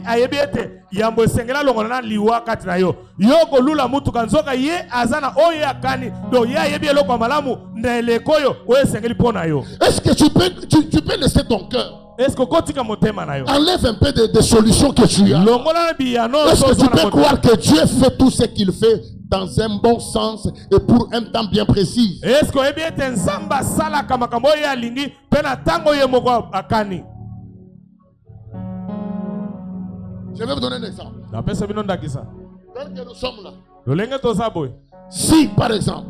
ayebi ete yambo esengela longola na liwa kati na yo yo kolula mutu kanzoka ye azana oyo akani do ye ayebi eloko malamu na elekoyo oyo esengeli pona yo. Est-ce que tu peux laisser ton cœur? Est-ce que kotika motema na yo? Enlève un peu des solutions que tu as. Est-ce que tu peux croire que Dieu fait tout ce qu'il fait dans un bon sens et pour un temps bien précis? Est-ce que ebi ete nzamba sala kama kambo ya lingi pena tango ye moko akani? Je vais vous donner un exemple. Tel que nous sommes là. Si par exemple,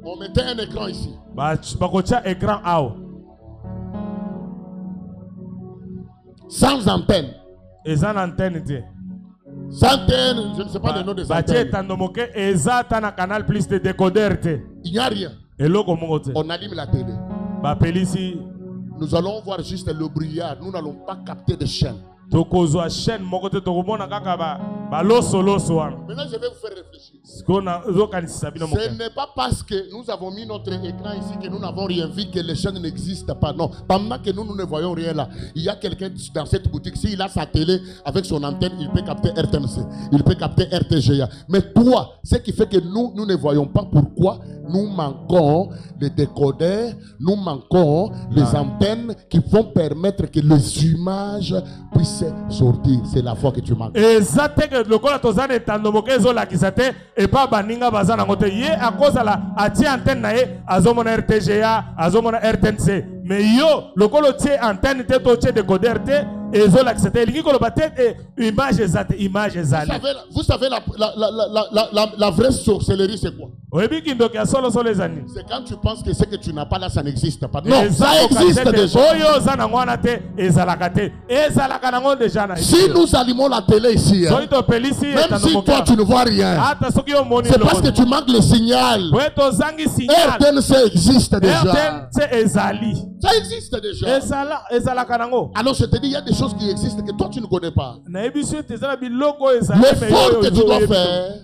on mettait un écran ici. Sans antenne. Sans antenne, je ne sais pas le nom des antennes. Il n'y a rien. On allume la télé. Nous allons voir juste le brouillard. Nous n'allons pas capter de chaîne. Maintenant, je vais vous faire réfléchir. Ce n'est pas parce que nous avons mis notre écran ici que nous n'avons rien vu, que les chaînes n'existent pas. Non, pendant que nous ne voyons rien là, il y a quelqu'un dans cette boutique. S'il a sa télé avec son antenne, il peut capter RTMC, il peut capter RTGA. Mais toi, ce qui fait que nous ne voyons pas pourquoi nous manquons les décodeurs, nous manquons les antennes qui vont permettre que les images puissent sortir. C'est la foi que tu manques. Et pas baninga bazana ngote ye a cause la ati antenne na ye azomona RTGA azomona RTNC mais yo lokolo tie antenne te to tie décodeur te ezo la c'était lingi ko bate image ezate image ezali. Vous savez la vraie sorcellerie c'est quoi? C'est quand tu penses que ce que tu n'as pas là ça n'existe pas. Non, ça existe déjà. Si nous allumons la télé ici, hein, même si toi tu ne vois rien, c'est parce que tu manques le signal. RTNC existe déjà. Ça existe déjà. Alors je te dis, il y a des choses qui existent que toi tu ne connais pas. L'effort que tu dois faire,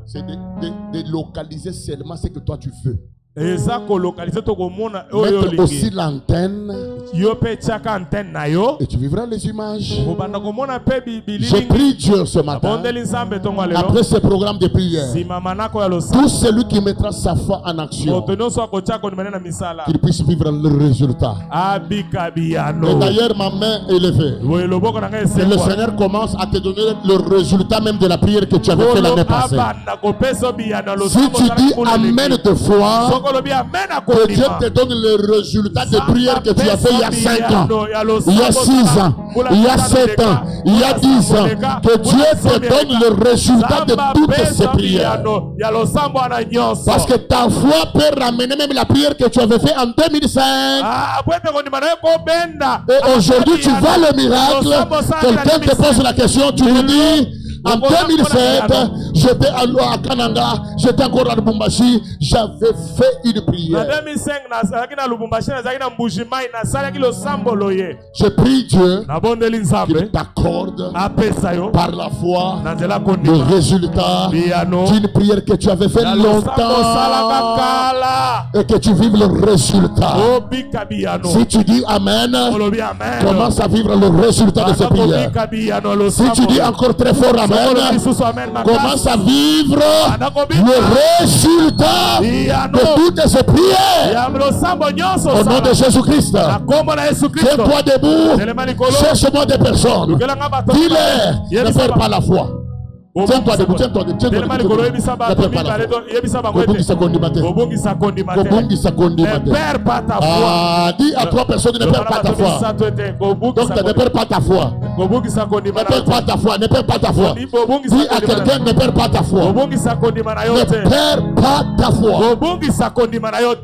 c'est de localiser seulement ce que toi tu veux. Mettre aussi l'antenne et tu vivras les images. J'ai prié Dieu ce matin après ce programme de prière. Tout celui qui mettra sa foi en action, qu'il puisse vivre le résultat. Et d'ailleurs ma main est levée. Et le Seigneur commence à te donner le résultat même de la prière que tu avais fait l'année passée. Si tu dis Amen de foi, que Dieu te donne le résultat de prière que tu as fait il y a 5 ans, il y a 6 ans, il y a 7 ans, il y a 10 ans. Que Dieu te donne le résultat de toutes ces prières. Parce que ta foi peut ramener même la prière que tu avais fait en 2005. Et aujourd'hui tu vois le miracle. Quelqu'un te pose la question, tu lui dis en 2007, j'étais à Kananga, j'étais encore à Lubumbashi, j'avais fait une prière. Je prie Dieu qu'il t'accorde par la foi le résultat d'une prière que tu avais fait longtemps et que tu vives le résultat. Si tu dis Amen, commence à vivre le résultat de ces prières. Si tu dis encore très fort Amen, commence à vivre le résultat de toutes ces prières. Au nom de Jésus-Christ, tiens-toi debout, cherche-moi des personnes, dis-leur, ne perds pas la foi. Tiens-toi debout, tiens-toi debout, tiens-toi debout. Ne perds pas la foi. Ah, dis à 3 personnes, ne perds pas ta foi. Donc ne perds pas ta foi. Ne perds pas ta foi, ne perds pas ta foi. Dis à quelqu'un, ne perds pas ta foi. Ne perds pas ta foi.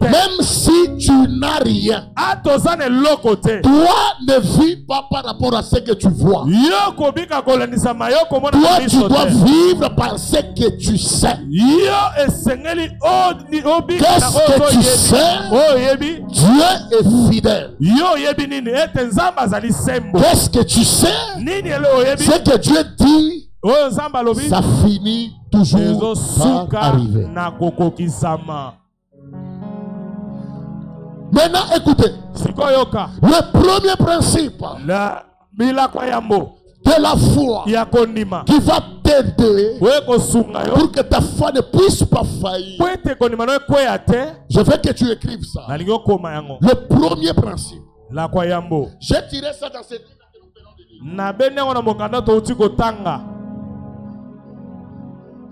Même si tu n'as rien, toi ne vis pas par rapport à ce que tu vois. Toi tu dois vivre par ce que tu sais. Qu'est-ce que tu sais? Dieu est fidèle. Qu'est-ce que tu sais? Ce que Dieu dit, ça finit toujours par arriver. Maintenant, écoutez. Le premier principe de la foi qui va t'aider pour que ta foi ne puisse pas faillir. Je veux que tu écrives ça. Le premier principe. J'ai tiré ça dans cette livre que nous venons de lire.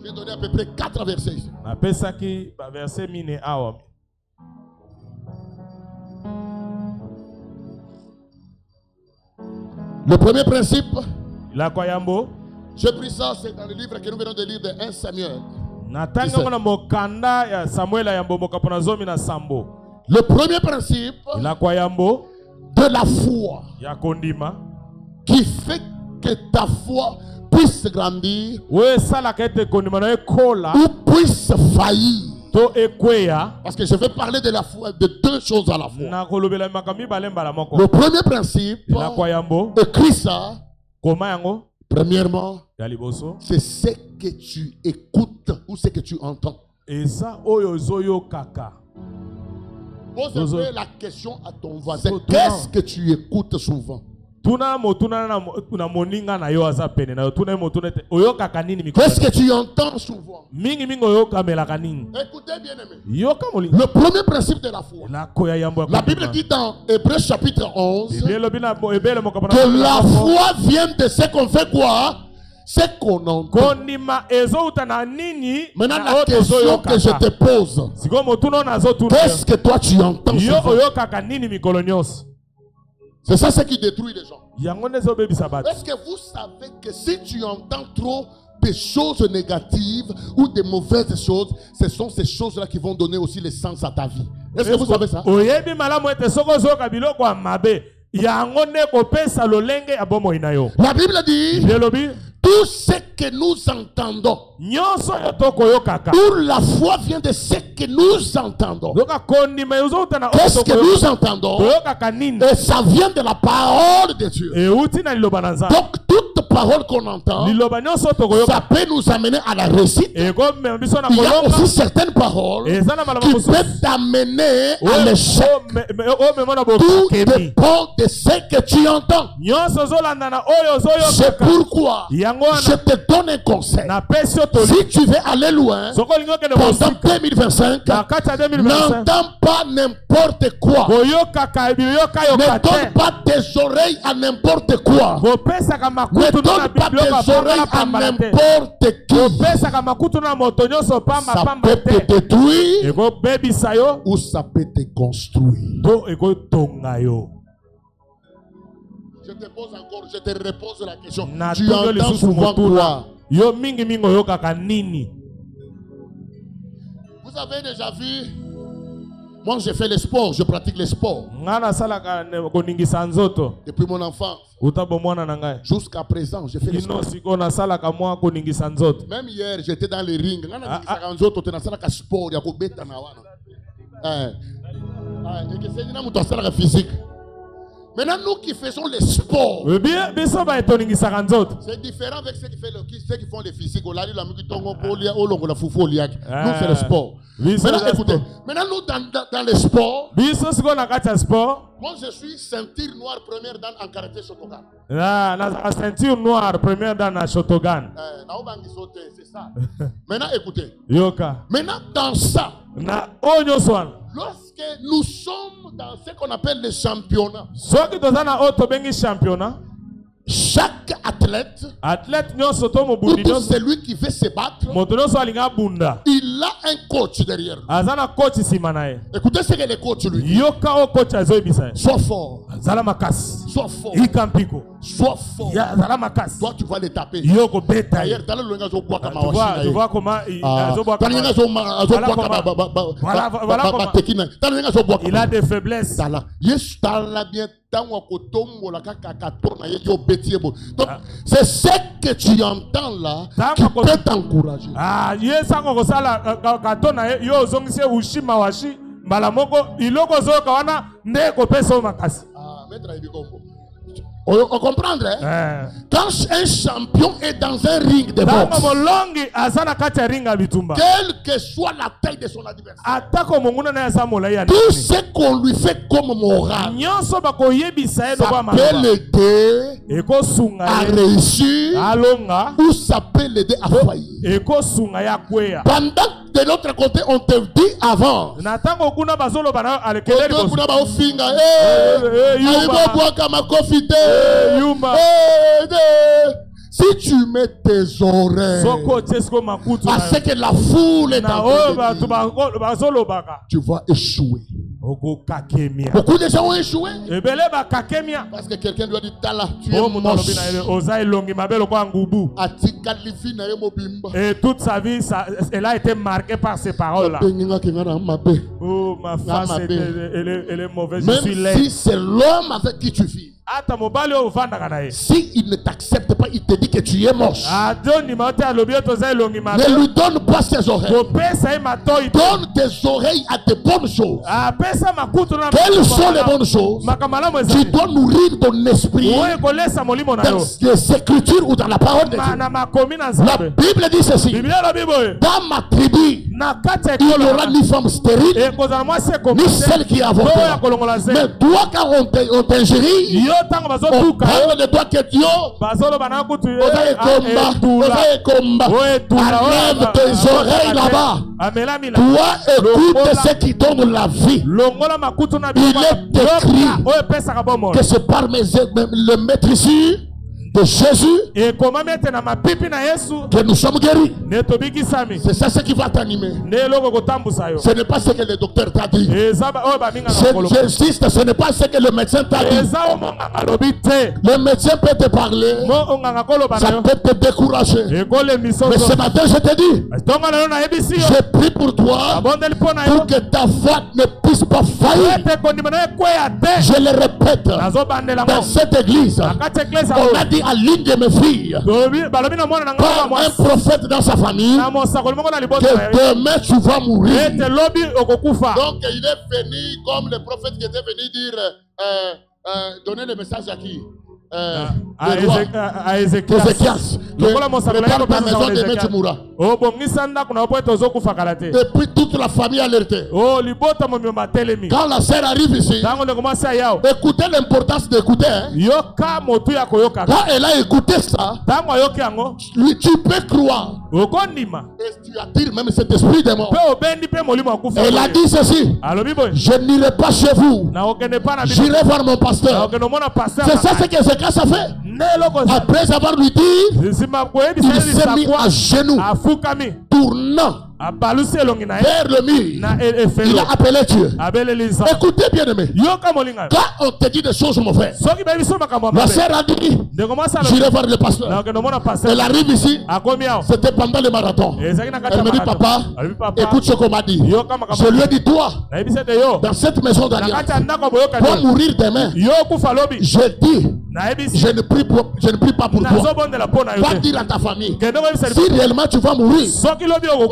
J'ai donné à peu près 4 versets ici. Le premier principe, j'ai pris ça, c'est dans le livre que nous venons de lire de 1 Samuel. Le premier principe de la foi qui fait que ta foi puisse grandir ou puisse faillir. Parce que je vais parler de la foi, de 2 choses à la fois. Le premier principe, écris ça. Premièrement, c'est ce que tu écoutes ou ce que tu entends. Pose un peu la question à ton voisin. Qu'est-ce que tu écoutes souvent? Qu'est-ce que tu entends souvent? Écoutez bien aimé. Le premier principe de la foi. La Bible dit dans Hébreux chapitre 11 que la foi vient de ce qu'on fait quoi? C'est qu'on entend. Maintenant la question que je te pose, qu'est-ce que toi tu entends souvent? C'est ça ce qui détruit les gens. Est-ce que vous savez que si tu entends trop des choses négatives ou des mauvaises choses, ce sont ces choses-là qui vont donner aussi le sens à ta vie? Est-ce que vous savez ça? La Bible dit tout ce que nous entendons, où la foi vient de ce que nous entendons. Qu'est-ce que nous entendons? Et ça vient de la parole de Dieu. Donc toute parole qu'on entend, ça peut nous amener à la réussite. Il y a aussi certaines paroles qui peuvent t'amener à l'échec. Tout dépend de ce que tu entends. C'est pourquoi je te donne un conseil. Si tu veux aller loin pendant 2025, n'entends pas n'importe quoi. Ne donne pas tes oreilles à n'importe quoi. Ne donne pas tes oreilles à n'importe qui. Ça peut te détruire ou ça peut te construire. Je te pose encore, je te repose la question. Tu entends souvent quoi? Vous avez déjà vu? Moi, j'ai fait le sport, je pratique le sport. Depuis mon enfance. Jusqu'à présent, j'ai fait le sport. Même hier, j'étais dans les rings. Physique. Maintenant, nous qui faisons le sport, c'est différent avec ceux qui font les physiques. Nous, c'est le sport. Maintenant, écoutez, maintenant, nous, dans le sport, moi, je suis ceinture noire première dan en karaté Shotogan. Ceinture noire première dan en Shotogan. C'est ça. Maintenant, écoutez. Maintenant, dans ça, lorsque nous sommes dans ce qu'on appelle le championnat, chaque athlète, ou tout celui qui veut se battre, il a un coach derrière lui. Écoutez ce que le coach lui dit. Sois fort. Sois fort. Sois fort. Toi, tu vas les taper. D'ailleurs, dans le langage, tu vois comment il a des faiblesses. Donc, c'est ce que tu entends là qui peut t'encourager. On comprend, hein? Quand un champion est dans un ring de boxe, quelle que soit la taille de son adversaire, tout ce qu'on lui fait comme moral, ça peut l'aider à réussir ou ça peut l'aider à faillir. Pendant de l'autre côté, on te dit avant. Si tu mets tes oreilles à ce que la foule est en train de dire, tu vas échouer. Beaucoup de gens ont échoué parce que quelqu'un doit dire Tala, tu es moche. Et toute sa vie, elle a été marquée par ces paroles-là. Oh, ma face, elle est mauvaise. Même si c'est l'homme avec qui tu vis, si il ne t'accepte pas, il te dit que tu es moche. Ne lui donne pas ses oreilles. Donne tes oreilles à de bonnes choses. Quelles sont les bonnes choses? Tu dois nourrir ton esprit dans les Écritures ou dans la parole de Dieu. La Bible dit ceci: dans ma tribu, il n'y aura ni femme stérile, ni celle qui a avorté. Mais toi, quand on t'ingérie, on parle de toi que Dieu enlève tes oreilles là-bas. Toi, écoute ce qui donne la vie. Il est écrit que c'est par le maître ici de Jésus que nous sommes guéris. C'est ça ce qui va t'animer. Ce n'est pas ce que le docteur t'a dit. J'insiste, ce n'est pas ce que le médecin t'a dit. Le médecin peut te parler, ça peut te décourager. Mais ce matin je te dis, je prie pour toi pour que ta foi ne puisse pas faillir. Je le répète, dans cette église, on a dit à l'une de mes filles, par un prophète dans sa famille, que demain tu vas mourir. Donc il est venu comme le prophète qui était venu dire, donner le message à qui? À Ézéchias. Prépare ta maison de Maître Moura. Depuis toute la famille alertée. Quand la sœur arrive ici, écoutez l'importance d'écouter. Quand elle a écouté ça, tu peux croire. Et tu attires même cet esprit de mort. Elle a dit ceci: je n'irai pas chez vous, j'irai voir mon pasteur. C'est ça ce que Ézéchias a fait. Après avoir lui dit, il s'est mis à genoux, tournant vers le mur. Il a appelé Dieu. Écoutez bien aimé, quand on te dit des choses mon frère, la sœur a dit j'irai voir le pasteur. Elle arrive ici, c'était pendant le marathon. Elle me dit papa, écoute ce qu'on m'a dit. Je lui ai dit toi, dans cette maison d'alliance, pour mourir demain, je dis je ne prie pas pour toi. Va dire à ta famille, si réellement tu vas mourir,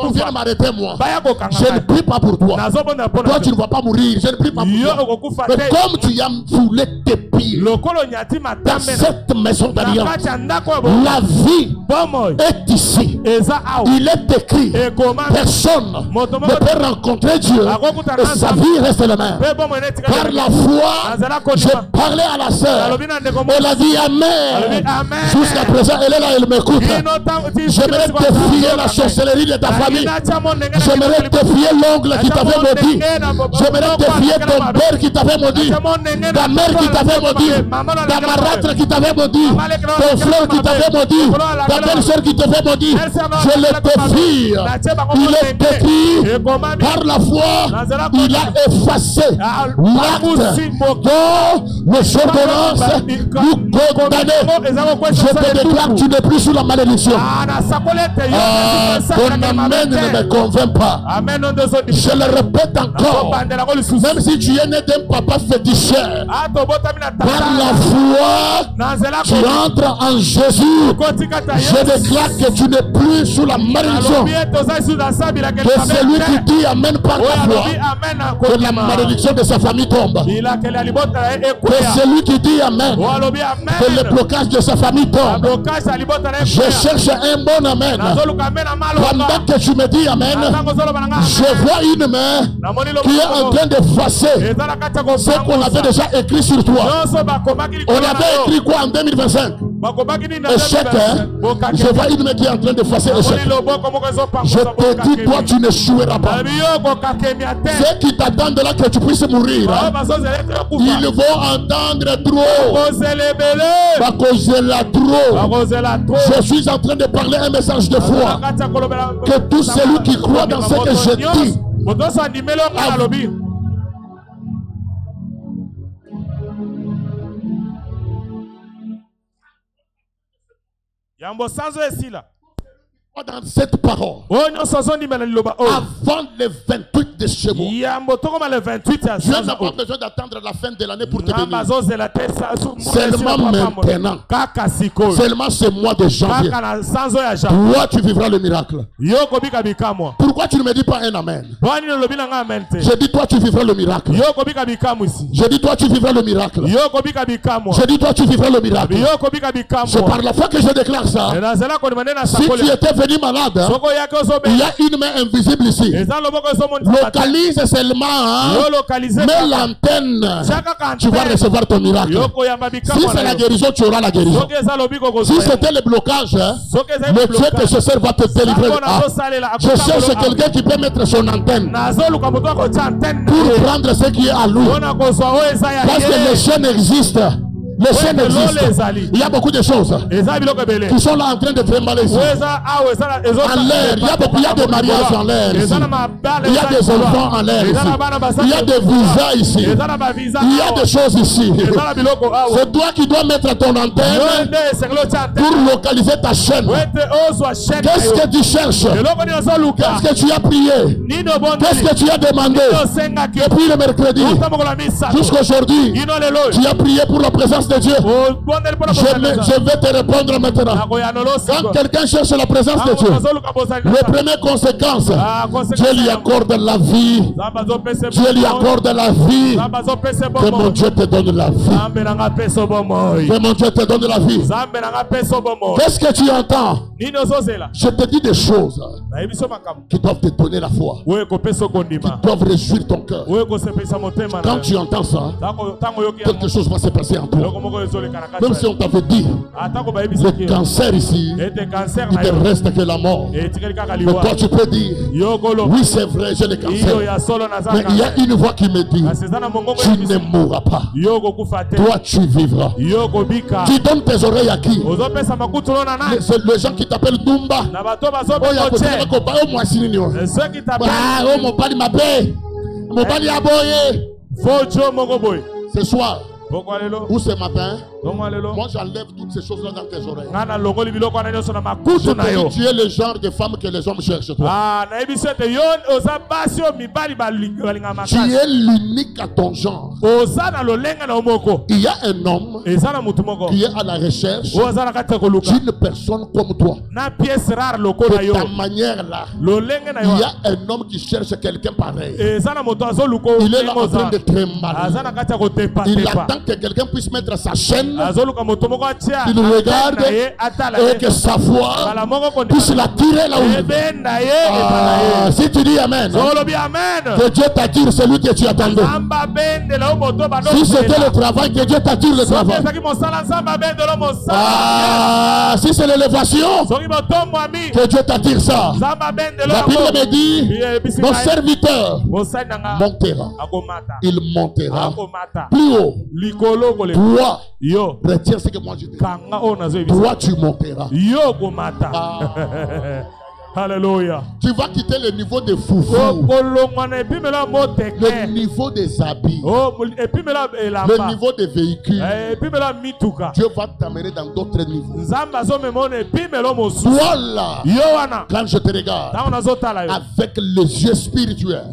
on vient m'arrêter moi. Je ne prie pas pour toi. Toi tu ne vas pas mourir. Je ne prie pas pour toi. Mais comme tu as foulé tes pieds dans cette maison d'alliance, la vie est ici. Il est écrit, personne ne peut rencontrer Dieu et sa vie reste la même. Par la foi, je parlais à la sœur. Elle a dit amen. Jusqu'à présent, elle est là, elle m'écoute. J'aimerais défier la sorcellerie de ta famille. J'aimerais défier l'ongle qui t'avait maudit. J'aimerais défier ton père qui t'avait maudit. Ta mère qui t'avait maudit. Ta marâtre qui t'avait maudit. Ton frère qui t'avait maudit. Ta belle-sœur qui t'avait maudit. Je le défie. Il est écrit, par la foi, il a effacé l'acte dont les ordonnances nous condamnaient. Je te déclare que tu n'es plus sous la malédiction. Ton amen ne me convainc pas. Je le répète encore. Même si tu es né d'un papa féticheur, par la foi, tu entres en Jésus. Je déclare que tu n'es plus sous la malédiction. Que celui qui dit Amen par la foi, que la malédiction de sa famille tombe. Que celui qui dit Amen, que le blocage de sa famille tombe. Je cherche un bon Amen. Pendant que tu me dis Amen, je vois une main qui est en train d'effacer ce qu'on avait déjà écrit sur toi. On avait écrit quoi en 2025? Échec, hein? Je vois une main qui est en train d'effacer échec. Je te dis, toi tu n'échoueras pas. Ceux qui t'attendent là que tu puisses mourir, hein? Ils vont entendre trop. Je suis en train de parler un message de foi. Que tout celui qui croit dans ce que je dis, dans cette parole, avant le 28 de chez moi, je n'ai pas besoin d'attendre la fin de l'année pour te bénir. Seulement maintenant, seulement ce mois de janvier, toi tu vivras le miracle. Pourquoi tu ne me dis pas un amen? Je dis toi tu vivras le miracle. Je dis toi tu vivras le miracle. Je dis toi tu vivras le miracle. C'est par la foi que je déclare ça. Si tu étais venu malade, hein, il y a une main invisible ici. Localise seulement, hein, mets l'antenne, tu vas recevoir ton miracle. Si c'est la guérison, tu auras la guérison. Si c'était le blocage, hein, le Dieu que je sers va te délivrer. Je cherche quelqu'un qui peut mettre son antenne pour prendre ce qui est à lui. Parce que les chaînes existent. Les chaînes existent. Il y a beaucoup de choses qui sont là en train de trémoler ici. En l'air, il y a beaucoup, il y a des mariages en l'air ici. Il y a des enfants en l'air ici. Il y a des visas ici. Il y a des choses ici. C'est toi qui dois mettre ton antenne pour localiser ta chaîne. Qu'est-ce que tu cherches? Qu'est-ce que tu as prié? Qu'est-ce que tu as demandé? Depuis le mercredi jusqu'à aujourd'hui, tu as prié pour la présence de Dieu. Je vais te répondre maintenant. Quand quelqu'un cherche la présence de Dieu, la première conséquence, Dieu lui accorde la vie. Dieu lui accorde la vie. Que mon Dieu te donne la vie. Que mon Dieu te donne la vie. Qu'est-ce que tu entends? Je te dis des choses qui doivent te donner la foi, qui doivent réjouir ton cœur. Quand tu entends ça, quelque chose va se passer en toi. Même si on t'avait dit le cancer ici, il te reste que la mort. Mais toi tu peux dire, oui c'est vrai, j'ai le cancer. Mais il y a une voix qui me dit, tu ne mourras pas. Toi tu vivras. Tu donnes tes oreilles à qui? C'est les gens qui t'appellent Dumba. Ce soir ou ce matin, moi j'enlève toutes ces choses là dans tes oreilles. Tu es le genre de femme que les hommes cherchent, toi. Tu es l'unique à ton genre. Il y a un homme qui est à la recherche d'une personne comme toi. De ta manière là, il y a un homme qui cherche quelqu'un pareil. Il est là en train de trémoler. Il attend que quelqu'un puisse mettre sa chaîne. Il regarde et que sa foi puisse la tirer là où. Si tu dis Amen, que Dieu t'attire celui que tu attendais. Si c'était le travail, que Dieu t'attire le travail. Si c'est l'élévation, que Dieu t'attire ça. La Bible me dit, mon serviteur montera. Il montera plus haut. Toi, retiens ce que moi je dis. Toi, tu monteras. Alléluia. Tu vas quitter le niveau de foufou. Le niveau des habits. Le niveau des véhicules. Dieu va t'amener dans d'autres niveaux. Toi là, quand je te regarde avec les yeux spirituels,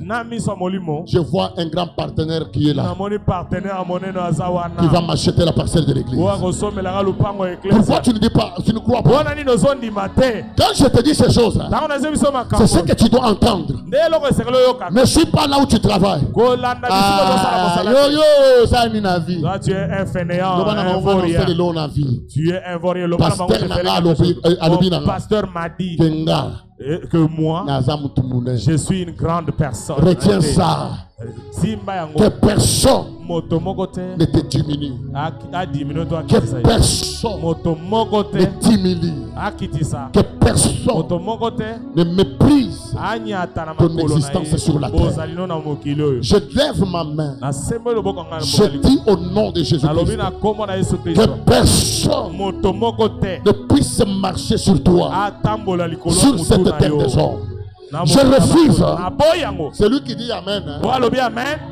je vois un grand partenaire qui est là, qui va m'acheter la parcelle de l'église. Pourquoi tu ne dis pas, tu ne crois pas? Quand je te dis ces choses là, c'est ce que tu dois entendre. Ne suis pas là où tu travailles. Ça est une vie. Tu es un fainéant, un vaurien. Tu es un vaurien. Le pasteur m'a dit que moi, je suis une grande personne. Retiens ça. Que personne ne te diminue. Que personne ne t'humilie. Que personne ne méprise ton existence sur la terre. Je lève ma main. Je dis au nom de Jésus-Christ que personne ne puisse marcher sur toi, sur cette terre des hommes. Je refuse. Celui qui dit Amen,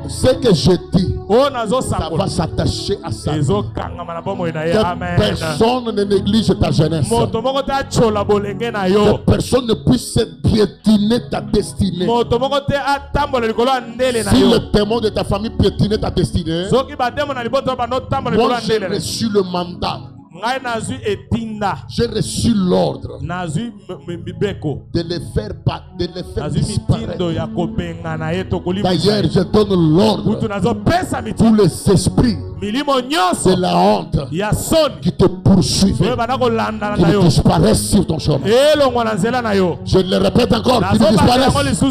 ce que je dis, ça va s'attacher à ça. Que personne ne néglige ta jeunesse. Que personne ne puisse piétiner ta destinée. Si le démon de ta famille piétinait ta destinée, moi j'ai reçu le mandat. J'ai reçu l'ordre de les faire disparaître. D'ailleurs, je donne l'ordre pour les esprits de la honte qui te poursuivent, qui disparaissent sur ton chemin. Je le répète encore, qui disparaissent.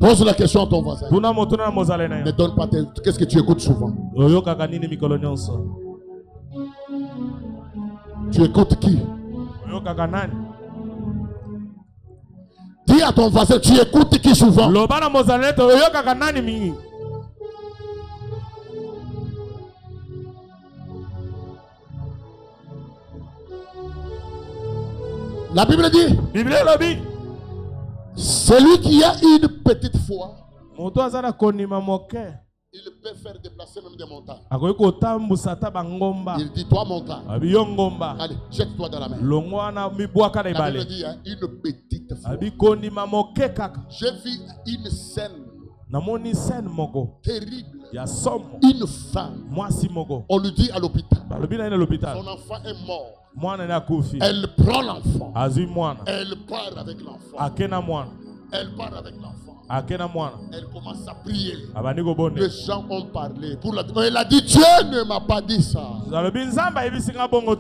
Pose la question à ton voisin. Ne donne pas qu'est-ce que tu écoutes souvent? Tu écoutes qui? Dis à ton voisin, tu écoutes qui souvent? La Bible dit, celui qui a une petite foi, il peut faire déplacer même des montagnes. Il dit, toi montagne, allez, jette-toi dans la mer. La Bible dit, une petite foi. J'ai vu une scène terrible. Une femme, on lui dit à l'hôpital, son enfant est mort. Elle prend l'enfant. Elle part avec l'enfant. Elle part avec l'enfant. Elle commence à prier. Les gens ont parlé. Elle a dit, Dieu ne m'a pas dit ça.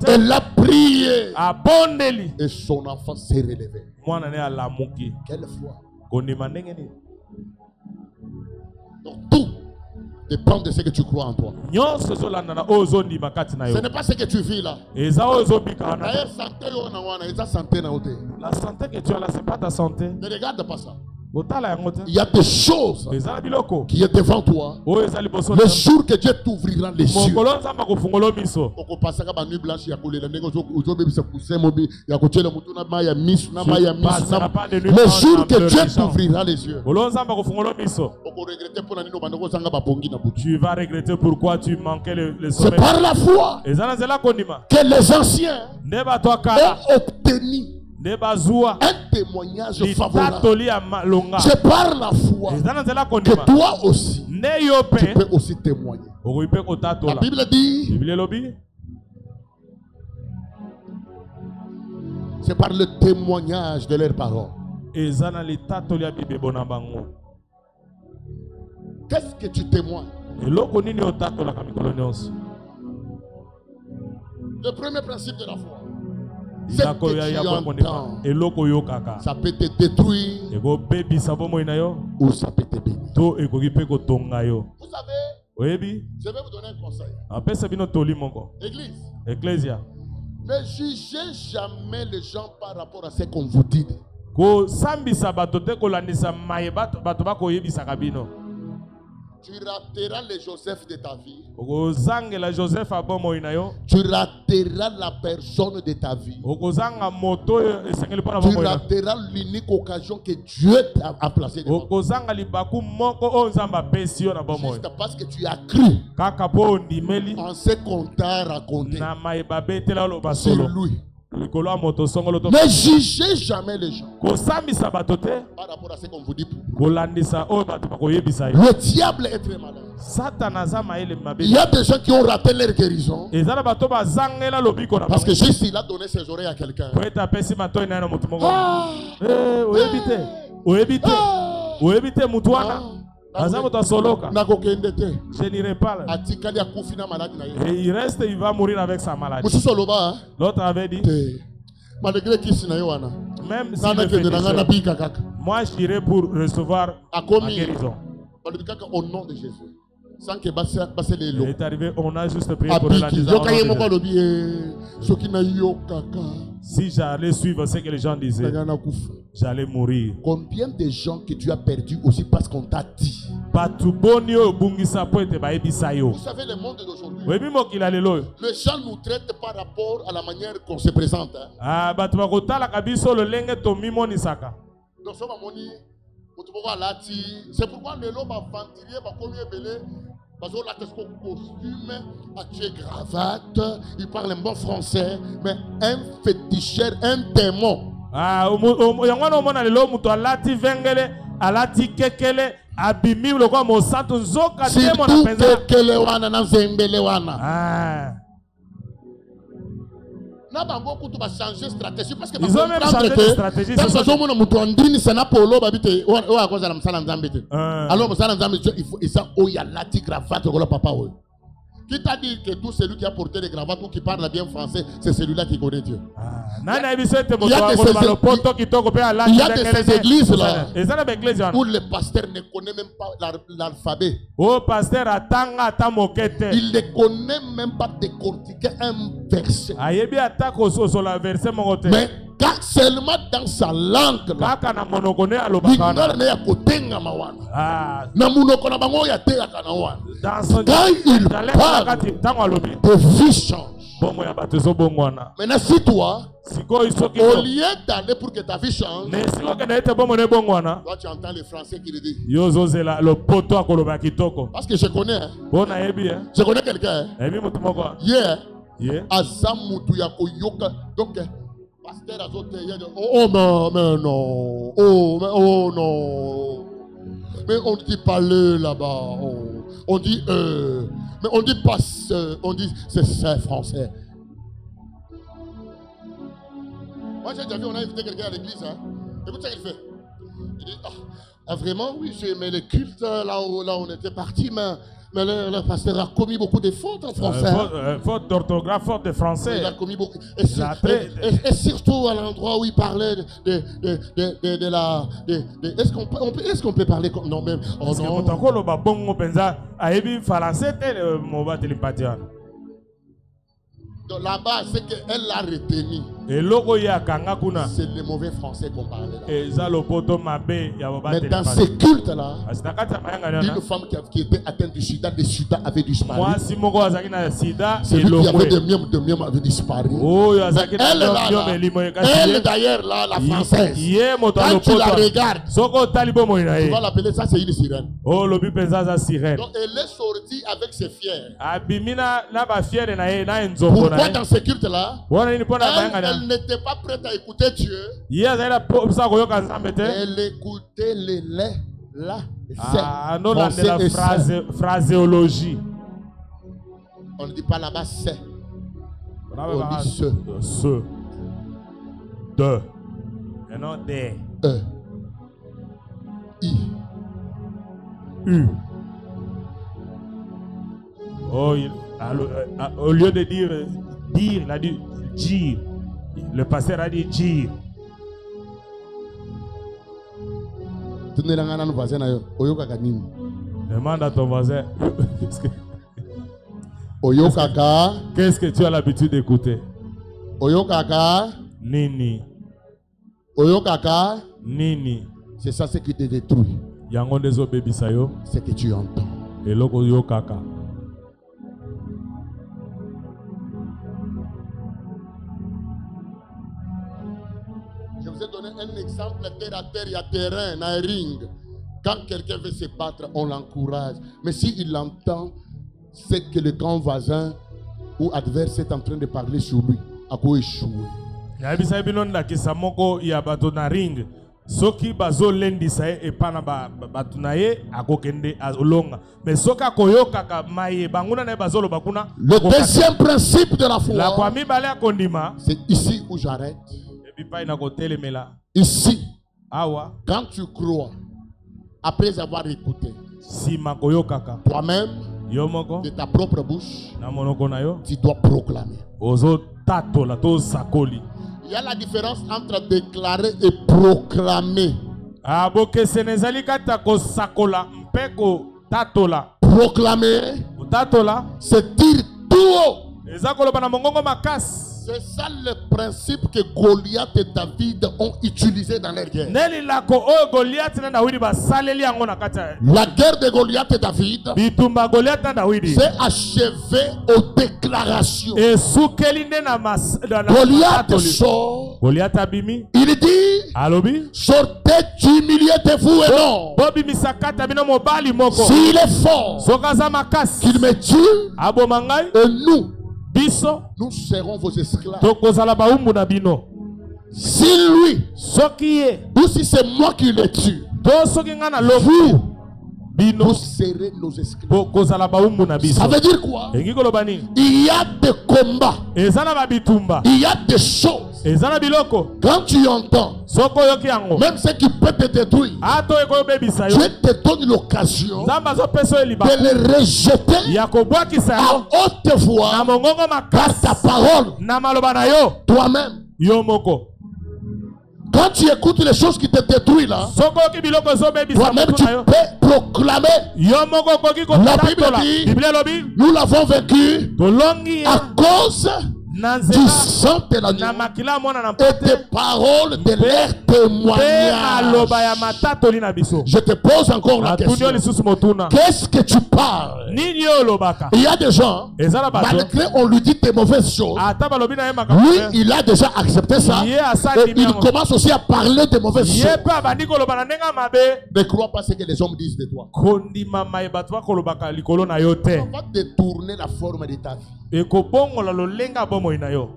Elle a prié. Et son enfant s'est relevé. Quelle foi. Donc tout dépend de ce que tu crois en toi. Ce n'est pas ce que tu vis là. La santé que tu as là, ce n'est pas ta santé. Ne regarde pas ça. Il y a des choses qui est devant toi. Le jour que Dieu t'ouvrira les yeux, le jour que Dieu t'ouvrira les yeux, tu vas regretter pourquoi tu manquais le sommeil. C'est par la foi que les anciens ont obtenu un témoignage favorable. C'est par la foi que toi aussi tu peux aussi témoigner. La Bible dit, c'est par le témoignage de leurs paroles. Qu'est-ce que tu témoignes? Le premier principe de la foi, ce que tu entends, ça peut te détruire ou ça peut te bénir. Vous savez, je vais vous donner un conseil. Église, ne jugez jamais les gens par rapport à ce qu'on vous dit. Tu rateras les Joseph de ta vie. Tu rateras la personne de ta vie. Tu rateras l'unique occasion que Dieu a placée devant toi. Juste parce que tu as cru en ce qu'on t'a raconté sur lui. Ne jugez jamais les gens par rapport à ce qu'on vous dit. Le diable est très malin. Il y a des gens qui ont raté leur guérison parce que juste il a donné ses oreilles à quelqu'un. Je n'irai pas là. Et il reste, il va mourir avec sa maladie. L'autre avait dit, même si moi j'irai pour recevoir ma guérison. Au nom de Jésus. Il est arrivé, on a juste prié pour la si j'allais suivre ce que les gens disaient, j'allais mourir. Combien de gens que tu as perdus aussi parce qu'on t'a dit? Vous savez le monde d'aujourd'hui, les gens nous traitent par rapport à la manière qu'on se présente. C'est pourquoi le lobe aventurier va comme belé. Parce que là, costume, cravate, il parle un bon français, mais un féticheur, un démon. Changer stratégie parce que ils ont même changé de stratégie. Qui t'a dit que tout celui qui a porté des cravates ou qui parle bien français, c'est celui-là qui connaît Dieu? Il y a de ces églises là où le pasteur ne connaît même pas l'alphabet. Il ne connaît même pas décortiquer un verset. Mais quand seulement dans sa langue là, de vie change. Maintenant si toi, au lieu d'aller pour que ta vie change, toi tu entends les Français qui le disent. Parce que je connais, hein? Je connais quelqu'un, hein? Donc pasteur azote, oh mais non, oh non, mais on dit pas le là-bas, on dit mais on dit pas on dit c'est français. Moi j'ai déjà vu, on a invité quelqu'un à l'église, hein. Écoute ce qu'il fait. Il dit vraiment oui, j'ai aimé le culte là où on était parti, mais le pasteur a commis beaucoup de fautes en français. Faute d'orthographe, faute de français. Il a commis beaucoup. Et surtout à l'endroit où il parlait de la... Est-ce qu'on peut parler comme... Non, même... Oh non. Donc là-bas, c'est qu'elle l'a retenu. C'est le mauvais français qu'on parlait là. Mais dans ce culte-là, une femme qui était atteinte du sida, le sida avait disparu. Celui qui avait des miams avait disparu. Elle d'ailleurs, là, la française, quand tu la regardes, tu vas l'appeler ça, c'est une sirène. Donc elle est sortie avec ses fiers. Pourquoi dans ce culte-là, elle n'était pas prête à écouter Dieu. Elle écoutait les laits, là, phraséologie. On ne dit pas là-bas c'est. On dit ce. Ce. De. Et non des. I. U. Oh, au lieu de dire, il a dit dire. Le pasteur a dit dire. Demande à ton voisin. Qu'est-ce que tu as l'habitude d'écouter? Nini. Nini. C'est ça ce qui te détruit. C'est que tu entends. eloko yo kaka. Je vous ai donné un exemple terre à terre, il y a terrain, un ring. Quand quelqu'un veut se battre, on l'encourage. Mais s'il entend, c'est que le grand voisin ou adversaire est en train de parler sur lui. À quoi échouer? Yabisa binonda kisamoko ya bato na ring. Soki bazo lendi sae e pana bato na ye akokende azolonga. Mais soka koyoka ka maye banguna na bazolo bakuna. Le deuxième principe de la foi, la kwami bale akondima, c'est ici où j'arrête. Ici, quand tu crois, après avoir écouté, toi-même, de ta propre bouche, tu dois proclamer. Il y a la différence entre déclarer et proclamer. Proclamer, c'est dire tout haut. C'est ça le principe que Goliath et David ont utilisé dans leur guerre. La guerre de Goliath et David s'est achevée aux déclarations. Goliath sort. Il dit, sortez du milieu de vous et non. S'il est fort, qu'il me tue, et nous serons vos esclaves. Si lui, ou si c'est moi qui le tue, vous serez nos esclaves. Ça veut dire quoi? Il y a des combats. Il y a des choses. Quand tu entends, même ce qui peut te détruire, Dieu te donne l'occasion de les rejeter à haute voix par ta parole. Toi-même. Quand tu écoutes les choses qui te détruisent là, toi-même tu peux proclamer. La Bible dit, nous l'avons vaincu à cause du sang de l'agneau et des paroles de leur témoignage. Je te pose encore la question. Qu'est-ce que tu parles? Il y a des gens, malgré on lui dit des mauvaises choses, lui il a déjà accepté ça et il commence aussi à parler des mauvaises choses. Ne crois pas ce que les hommes disent de toi. On va détourner la forme de ta vie. Il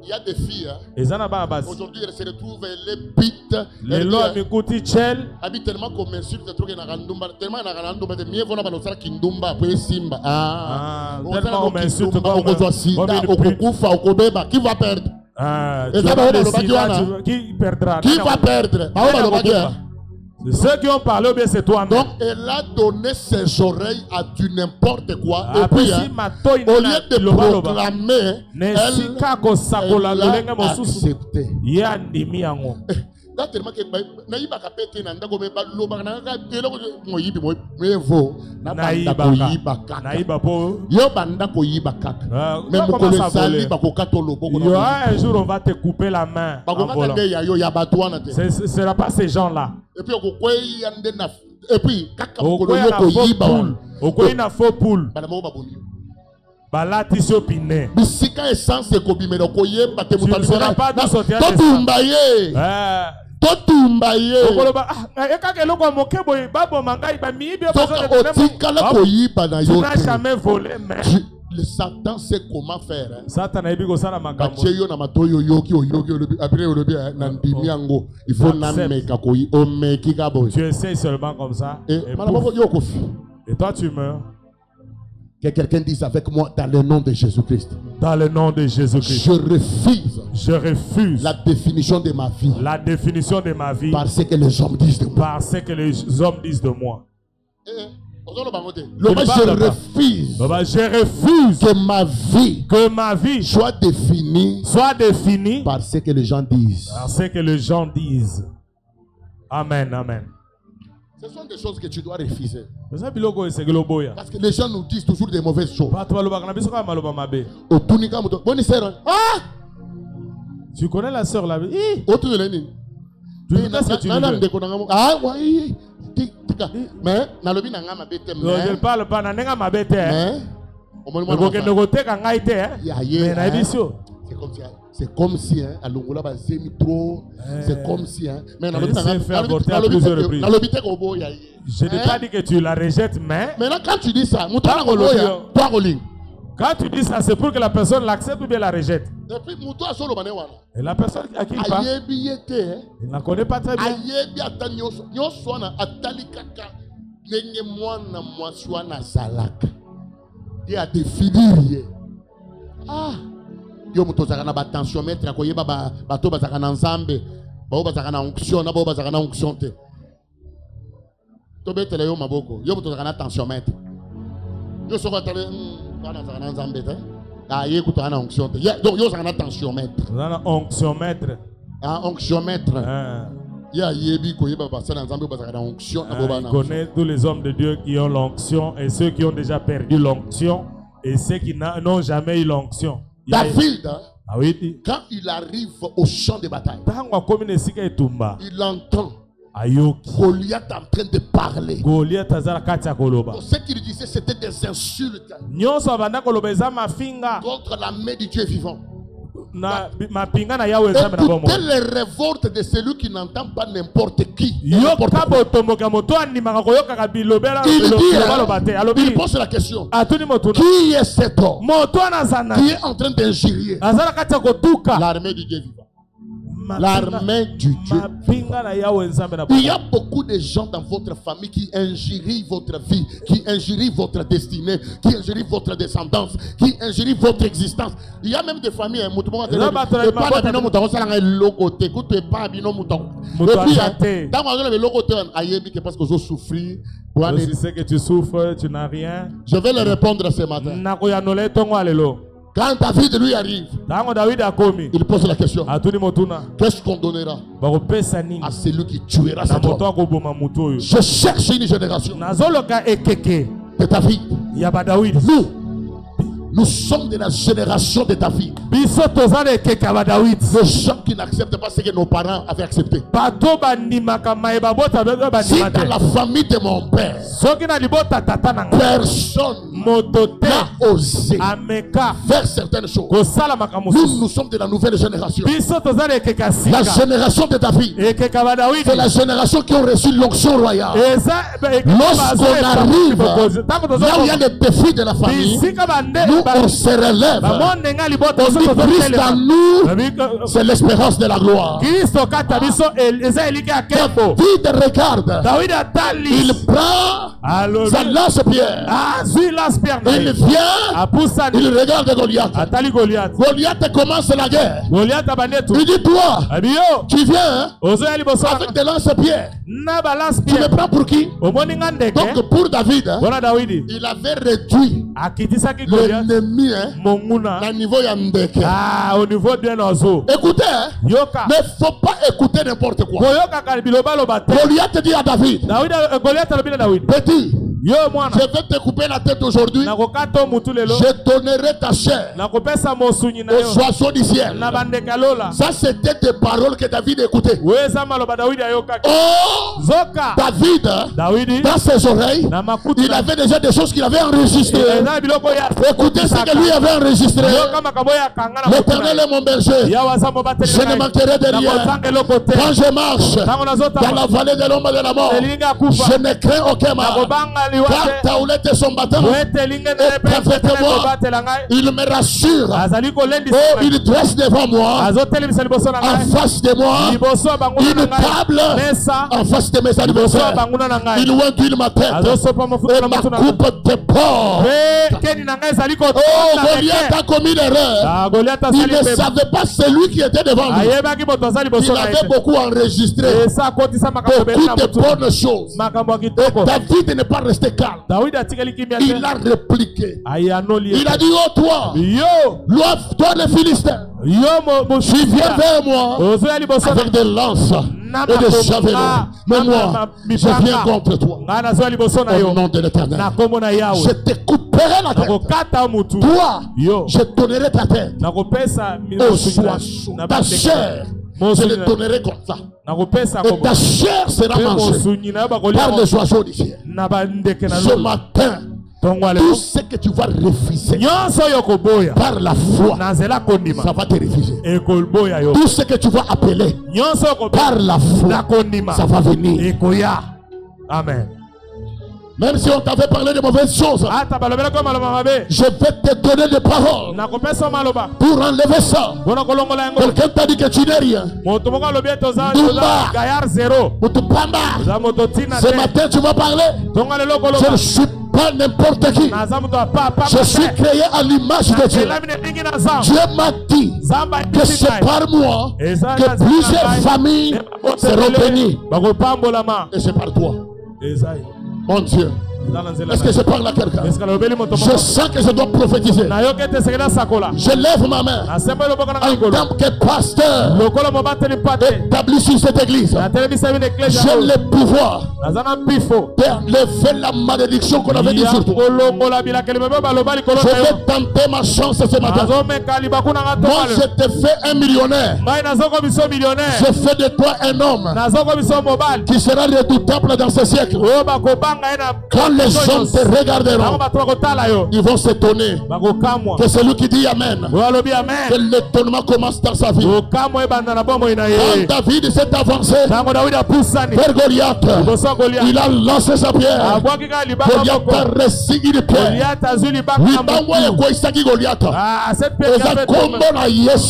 y a des filles, hein? Aujourd'hui elles se retrouvent, elles bitent, elles tellement qu'on m'insulte, tellement mieux vaut la kindumba, simba. Tellement on m'insulte, qui va perdre? Qui perdra? Qui va perdre? Ceux qui ont parlé, bien c'est toi-même. Donc elle a donné ses oreilles à du n'importe quoi. Et puis, au lieu de proclamer, elle a accepté. Un jour on va te couper la main. Ce ne sera pas ces gens-là. Et puis, faux poule. Balati sur Piné. Tu ne sauras pas d'où sortir tu n'as jamais volé, mais le Satan sait comment faire. Tu essaies seulement comme ça. Et toi tu meurs. Que quelqu'un dise avec moi dans le nom de Jésus-Christ. Dans le nom de Jésus-Christ. Je refuse la définition de ma vie. La définition de ma vie. Parce que les hommes disent de moi. Parce que les hommes disent de moi. Je refuse que ma vie soit définie par ce que les gens disent. Par ce que les gens disent. Amen, amen. Ce sont des choses que tu dois refuser. Parce que les gens nous disent toujours des mauvaises choses. Tu connais la sœur là? Mais, nalobi nanga mabete mais. Je ne parle pas nanga mabete. Mais, c'est comme si hein, à Longola va zémi trop. C'est comme si hein. Mais je n'ai pas dit que tu la rejettes, mais. Maintenant quand tu dis ça, toi Rolling. Quand tu dis ça, c'est pour que la personne l'accepte ou bien la rejette. Et la personne à qui il parle, il ne connaît pas très bien. Il y a des filles. Ah, yo muto zakana ba tensiomètre ya koyeba bato bazakana nzambe bao bazakana onction na bao bazakana onction te to betele yo maboko yo muto zakana tensiomètre yo soko tele bana zakana nzambe te ah ye kuto ana onction te yo zakana tensiomètre na onctiomètre ah onctiomètre ya yebi koyeba basana nzambe bazakana onction na bao bana connaît tous les hommes de Dieu qui ont l'onction et ceux qui ont déjà perdu l'onction et ceux qui n'ont jamais eu l'onction. David, quand il arrive au champ de bataille, il entend Goliath en train de parler. Ce qu'il disait, c'était des insultes contre la main du Dieu vivant. Écoutez les révoltes de celui qui n'entend pas n'importe qui. Il pose la question. Qui est cet homme qui est en train d'injurier l'armée du Dieu vivant? L'armée du Dieu. Il y a beaucoup de gens dans votre famille qui injurient votre vie, qui injurient votre destinée, qui injurient votre descendance, qui injurient votre existence. Il y a même des familles, si c'est que tu souffres, tu n'as rien. Je vais le répondre ce matin. Quand David lui arrive, il pose la question. Qu'est-ce qu'on donnera à celui qui tuera cet homme? Je cherche une génération de David. Nous sommes de la génération de David. Les gens qui n'acceptent pas ce que nos parents avaient accepté. Si dans la famille de mon père, personne n'a osé faire certaines choses, nous sommes de la nouvelle génération. La génération de David, c'est la génération qui a reçu l'onction royale. Lorsqu'on arrive là où il y a les défis de la famille, on se relève. On dit Christ en nous, c'est l'espérance de la gloire. David regarde, il prend sa lance-pierre, il vient, il regarde Goliath. Goliath commence la guerre. Il dit toi, tu viens avec des lance-pierres. Tu me prends pour qui? Donc pour David, il avait réduit l'ennemi au niveau d'un oiseau. Écoutez, mais il ne faut pas écouter n'importe quoi. Goliath dit à David, petit, je vais te couper la tête aujourd'hui. Je donnerai ta chair aux oiseaux du ciel. Ça, c'était des paroles que David écoutait. Oh, David, dans ses oreilles, il avait déjà des choses qu'il avait enregistrées. Écoutez ce que lui avait enregistré. L'Éternel est mon berger. Je ne manquerai de rien. Quand je marche dans la vallée de l'ombre de la mort, je ne crains aucun mal. Car ta houlette et son bâton avec moi. Il me rassure. Oh, il dresse devant moi, en face de moi, une table en face de mes adversaires. Il oint ma tête et ma coupe de porc. Oh, Goliath a commis l'erreur. Il ne savait pas celui qui était devant lui. Il avait beaucoup enregistré, beaucoup de bonnes choses. Et David n'est pas resté calme. Il a répliqué. Il a dit, oh toi, toi les Philistins, tu viens vers moi avec des lances et des javelots. Mais moi, je viens contre toi. Au nom de l'Éternel, je te couperai la tête. Toi, je donnerai ta tête aux oiseaux, ta chair Je le donnerai comme ça. Et ta chair sera mangée par les oiseaux du ciel. Ce matin, tout ce que tu vas refuser par la foi, ça va te refuser. Tout ce que tu vas appeler par la foi, ça va venir. Amen. Même si on t'avait parlé de mauvaises choses, je vais te donner des paroles pour enlever ça. Quelqu'un t'a dit que tu n'es rien. Ce matin tu vas parler. Je ne suis pas n'importe qui. Je suis créé à l'image de Dieu. Dieu m'a dit que c'est par moi que plusieurs familles seront bénies. Et c'est par toi. Mon Dieu. Est-ce que je parle à quelqu'un? Je sens que je dois prophétiser. Je lève ma main en tant que pasteur établi sur cette église. J'ai le pouvoir d'enlever la malédiction qu'on avait dit sur toi. Je vais tenter ma chance ce matin. Moi je te fais un millionnaire. Je fais de toi un homme qui sera redoutable dans ce siècle. Quand les gens te regarderont, ils vont s'étonner que celui qui dit Amen, que l'étonnement commence dans sa vie. Quand David s'est avancé vers Goliath, il a lancé sa pierre. Goliath a reçu une pierre.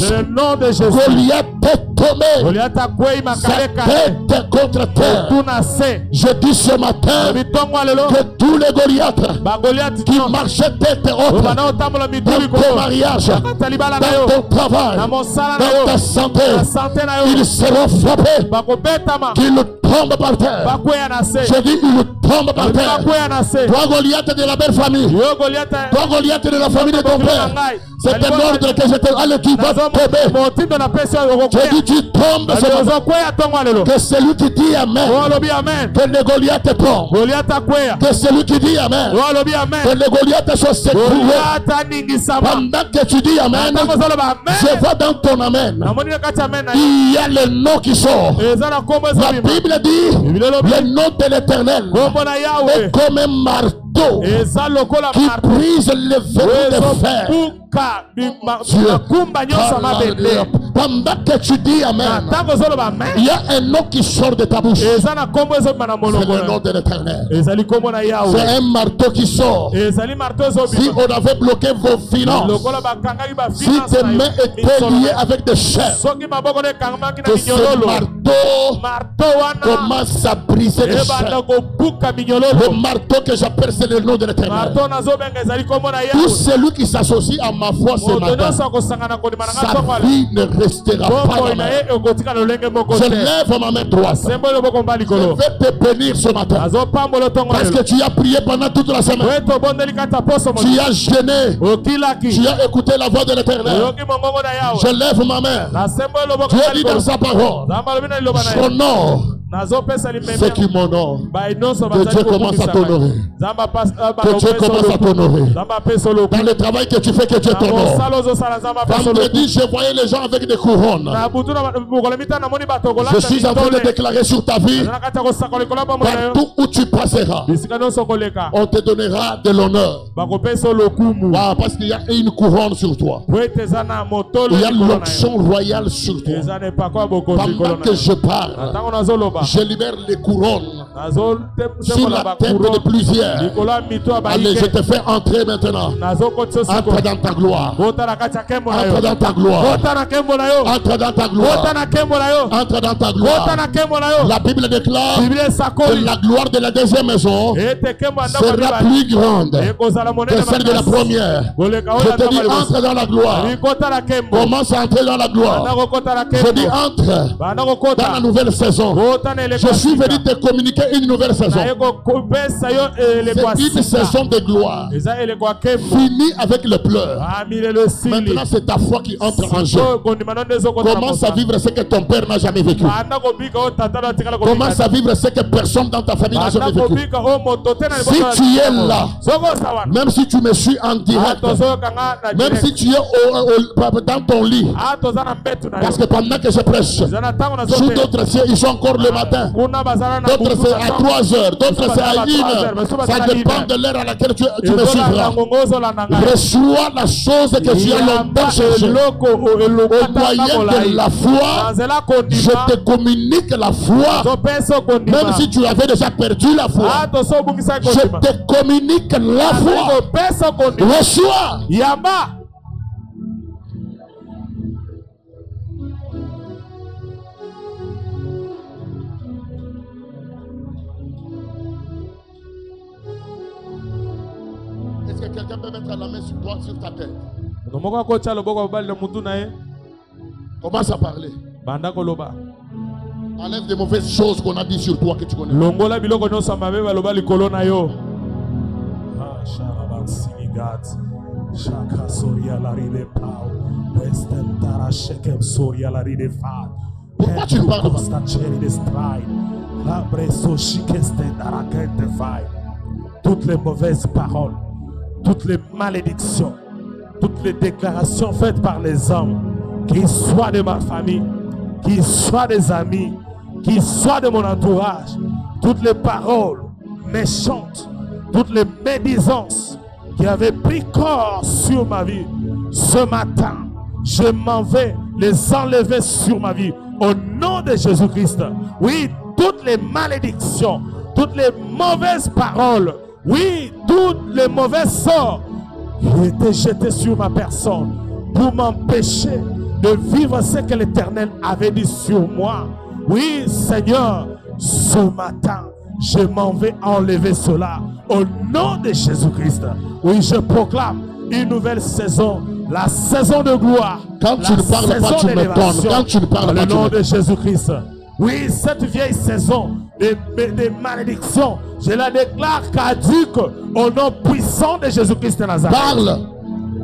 Le nom de Jésus. Goliath est tombé. Sa tête contre terre. Je dis ce matin que tous les Goliaths qui marchaient tête haute dans ton mariage, dans ton travail, dans ta santé, ils seront frappés, qu'ils tombent par terre. Je dis ils tombent par terre. Toi Goliath de la belle famille, toi Goliath de la famille de ton père, c'est un ordre que je te donne, tu vas tomber. Je dis tu tombes ce matin. Que celui qui dit Amen, que le Goliath tombe. Que celui qui dit Amen, que le Goliath soit secoué. Pendant que tu dis Amen, je vois dans ton Amen, il y a le nom qui sort. La Bible dit le nom de l'Éternel est comme un marteau qui brise le verrou de fer. Pendant que tu dis Amen, il y a un nom qui sort de ta bouche. C'est le nom de l'Éternel. C'est un marteau qui sort. Si on avait bloqué vos finances, si tes mains étaient liées avec des chaînes, que ce marteau commence à briser les chaînes. Le marteau que j'appelle, c'est le nom de l'Éternel. Tout celui qui s'associe à ma foi ce matin, sa vie ne restera pas la même. Je lève ma main droite. Je vais te bénir ce matin. Parce que tu as prié pendant toute la semaine. Tu as jeûné. Tu as écouté la voix de l'Éternel. Je lève ma main. Dieu dit dans sa parole, j'honore ceux qui m'honorent. Que Dieu commence à t'honorer. Que Dieu commence à t'honorer. Dans le travail que tu fais, que Dieu t'honore. Vendredi, je voyais les gens avec des couronnes. Je suis en train de déclarer sur ta vie, partout où tu passeras, on te donnera de l'honneur. Parce qu'il y a une couronne sur toi. Il y a l'onction royale sur toi. Pendant que je parle, je libère les couronnes sur la tête de plusieurs. Allez, je te fais entrer maintenant. Entre dans ta gloire. Entre dans ta gloire. Entre dans ta gloire. Entre dans ta gloire. La Bible déclare que la gloire de la deuxième maison sera plus grande que celle de la première. Je te dis, entre dans la gloire. Commence à entrer dans la gloire. Je dis, entre dans la nouvelle saison. Je suis venu te communiquer une nouvelle saison. C'est une saison de gloire. Fini avec le pleurs. Maintenant, c'est ta foi qui entre en jeu. Commence à vivre ce que ton père n'a jamais vécu. Commence à vivre ce que personne dans ta famille n'a jamais vécu. Si tu es là, même si tu me suis en direct, même si tu es dans ton lit, parce que pendant que je prêche, sous d'autres cieux, ils sont encore le matin, d'autres c'est à 3 heures, d'autres c'est à 1 heure. Ça dépend de l'heure à laquelle tu me suivras. Reçois la chose que tu as longtemps cherchée. Au moyen de la foi, je te communique la foi. Même si tu avais déjà perdu la foi, je te communique la foi. Reçois. Est-ce que quelqu'un peut mettre la main sur toi, sur ta tête? Commence à parler. Enlève des mauvaises choses qu'on a dit sur toi que tu connais. Pourquoi tu parles pas? Toutes les mauvaises paroles, toutes les malédictions, toutes les déclarations faites par les hommes, qu'ils soient de ma famille, qu'ils soient des amis, qu'ils soient de mon entourage, toutes les paroles méchantes, toutes les médisances qui avaient pris corps sur ma vie, ce matin, je m'en vais les enlever sur ma vie au nom de Jésus-Christ. Oui, toutes les malédictions, toutes les mauvaises paroles, oui, toutes les mauvais sorts qui étaient jetés sur ma personne pour m'empêcher de vivre ce que l'Éternel avait dit sur moi. Oui, Seigneur, ce matin, je m'en vais enlever cela au nom de Jésus-Christ. Oui, je proclame une nouvelle saison, la saison de gloire. Quand tu ne parles pas, tu m'étonnes. Quand tu ne parles pas, au nom de Jésus-Christ. Oui, cette vieille saison des malédictions, je la déclare caduque au nom puissant de Jésus-Christ de Nazareth. Parle.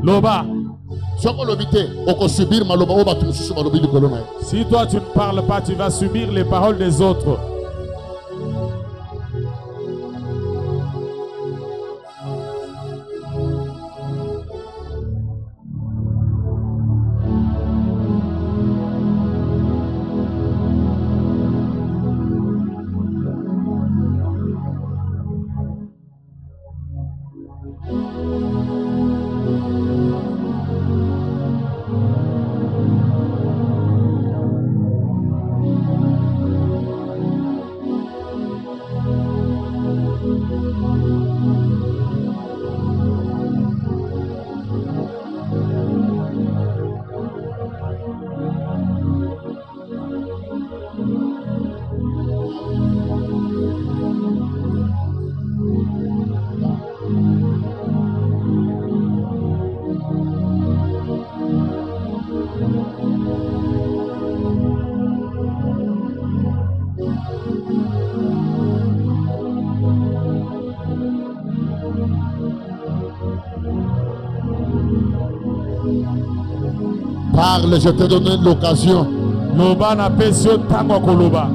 Loba. Si toi tu ne parles pas, tu vas subir les paroles des autres. Parle, je te donne l'occasion. Loba na pesio tango koloba.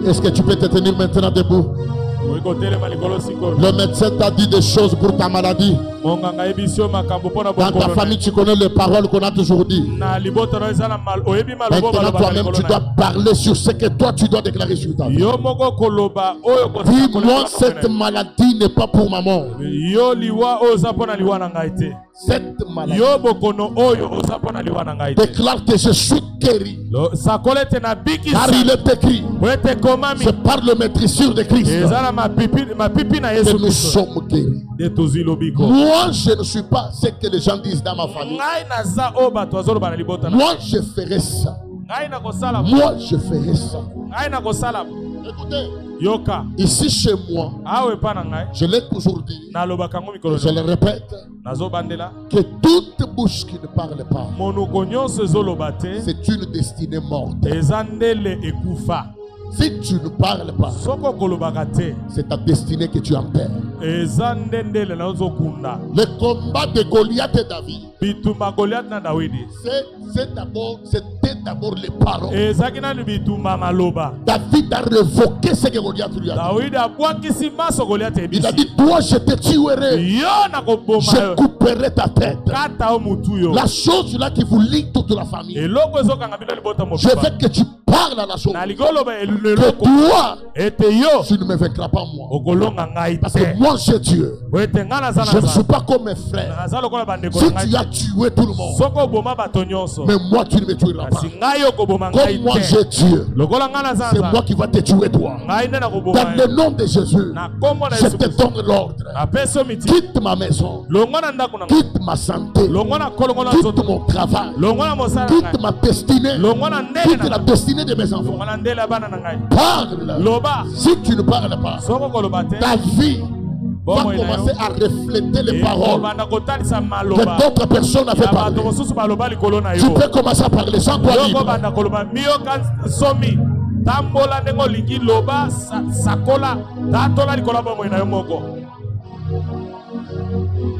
Est-ce que tu peux te tenir maintenant debout? Le médecin t'a dit des choses pour ta maladie. Dans ta famille, tu connais les paroles qu'on a toujours dit. Maintenant, toi-même, tu dois parler sur ce que toi, tu dois déclarer sur ta vie. Dis-moi, cette maladie n'est pas pour maman. Cette maladie. Déclare que je suis guéri. Car il est écrit. C'est par le maîtrisure de Christ que nous sommes guéris. Moi, je ne suis pas ce que les gens disent dans ma famille. Moi, je ferai ça. Moi, je ferai ça. Écoutez, ici chez moi, je l'ai toujours dit, je le répète, que toute bouche qui ne parle pas, c'est une destinée morte. Si tu ne parles pas, c'est ta destinée que tu enterres. Le combat de Goliath et David, c'était d'abord les paroles. David a révoqué ce que Goliath lui a dit. Il a dit, toi je te tuerai, je couperai ta tête. La chose là qui vous lie toute la famille, je veux que tu parles à la chose. Que toi, tu ne me vaincras pas moi. Parce que moi j'ai Dieu. Je ne suis pas comme mes frères. Si tu as tué tout le monde, mais moi tu ne me tueras pas. Comme moi j'ai Dieu, c'est moi qui va te tuer toi. Dans le nom de Jésus, je te donne l'ordre. Quitte ma maison, quitte ma santé, quitte mon travail, quitte ma destinée, quitte la destinée de mes enfants. Parle. Si tu ne parles pas, ta vie va commencer à refléter les paroles que d'autres personnes avaient parlé. Tu peux commencer à parler sans toi libre.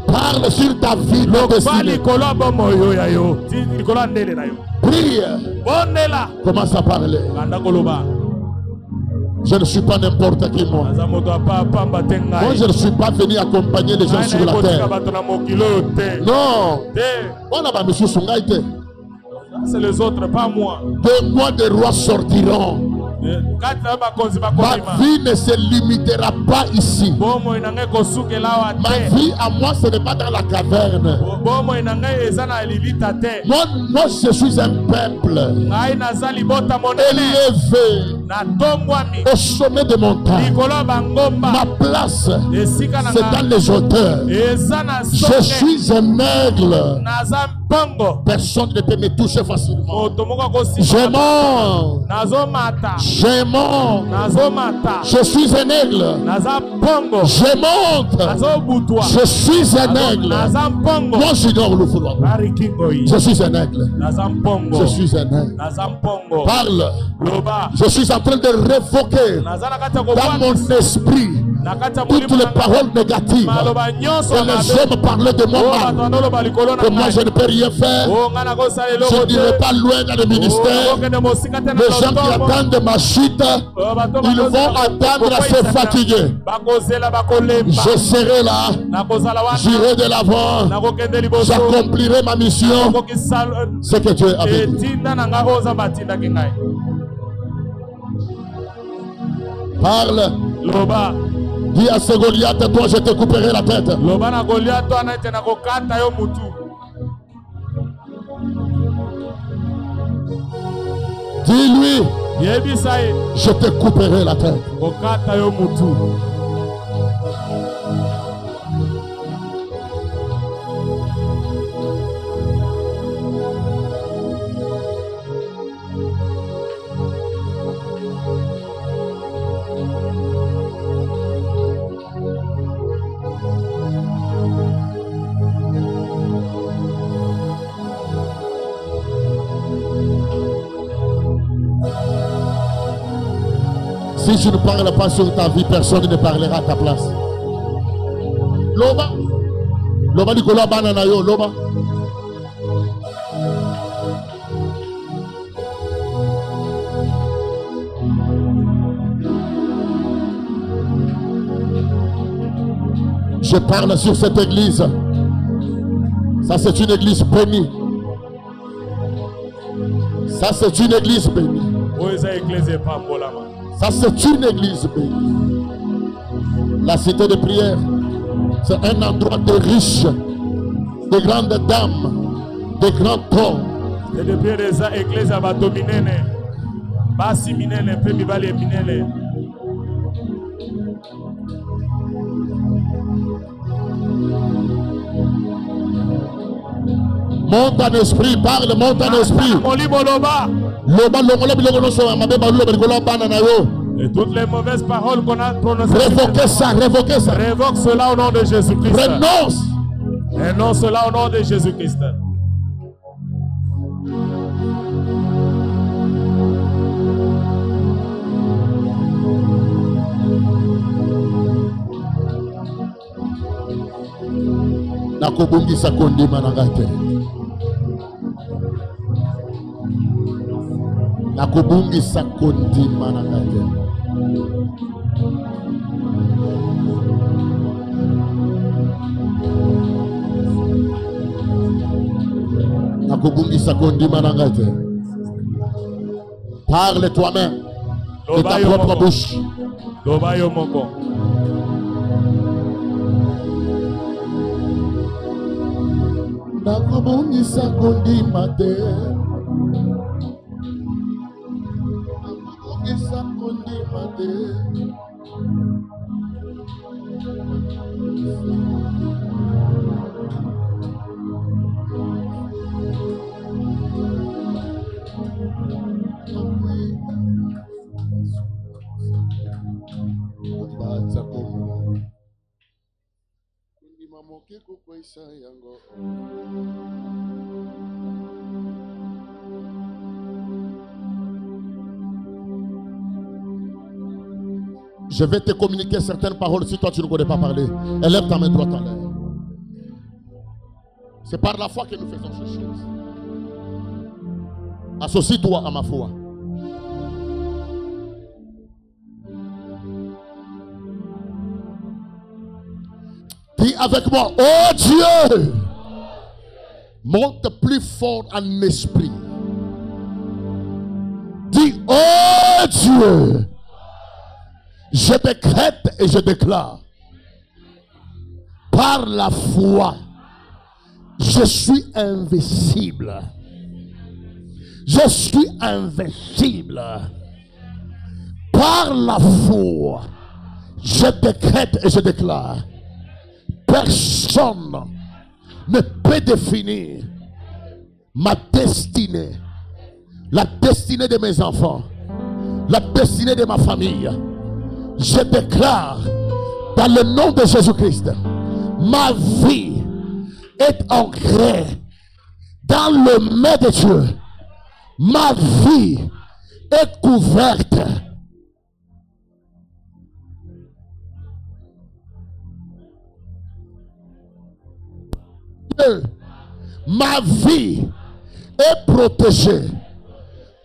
Parle sur ta vie, le destinée. Prie. Commence à parler. Je ne suis pas n'importe qui moi. Moi je ne suis pas venu accompagner les gens sur la terre. Non. C'est les autres, pas moi. De moi des rois sortiront. Ma vie ne se limitera pas ici. Ma vie à moi, ce n'est pas dans la caverne. Moi je suis un peuple élevé au sommet des montagnes. Ma place, c'est dans les hauteurs. Je suis un aigle. Personne ne peut me toucher facilement. Je monte. Je monte. Je suis un aigle. Je monte. Je suis un aigle. Moi, j'ignore le fouloir. Je suis un aigle. Je suis un aigle. Parle. Je suis en train de révoquer dans mon esprit toutes les paroles négatives. Et les hommes parlaient de moi mal. Que moi, je ne peux rien faire. Je n'irai pas loin dans le ministère. Les gens qui attendent ma chute, ils vont attendre à se fatiguer. Je serai là. J'irai de l'avant. J'accomplirai ma mission. Ce que Dieu a fait. Parle. Dis à ce Goliath, toi je te couperai la tête. Dis-lui, je te couperai la tête. Si tu ne parles pas sur ta vie, personne ne parlera à ta place. Loba. Loba di kola banana yo, loba. Je parle sur cette église. Ça, c'est une église bénie. Ça, c'est une église bénie. Ça, c'est une église bénie. La cité de prière, c'est un endroit de riches, de grandes dames, de grands hommes. Et depuis les églises va dominer. Basi minene, pe mibali minene. Monte en esprit, parle, monte en esprit. Et toutes les mauvaises paroles qu'on a prononcées. Révoquez ça, révoquez ça. Révoque cela au nom de Jésus-Christ. Renonce. Renonce cela au nom de Jésus-Christ. Nakobungisa kondima na ngate. Nakobungisa kondima na ngate. Nakobungisa kondima na ngate. Parle toi-même de ta propre bouche. Lobayo moko. Nakobungisa kondima te. Nakobungisa kondima te. Je vais te communiquer certaines paroles si toi tu ne connais pas parler. Élève ta main droite en l'air. C'est par la foi que nous faisons ces choses. Associe-toi à ma foi. Dis avec moi, oh Dieu, monte plus fort en esprit. Dis, oh Dieu, je décrète et je déclare, par la foi, je suis invincible. Je suis invincible. Par la foi, je décrète et je déclare, personne ne peut définir ma destinée, la destinée de mes enfants, la destinée de ma famille. Je déclare dans le nom de Jésus-Christ, ma vie est ancrée dans le main de Dieu. Ma vie est couverte. Ma vie est protégée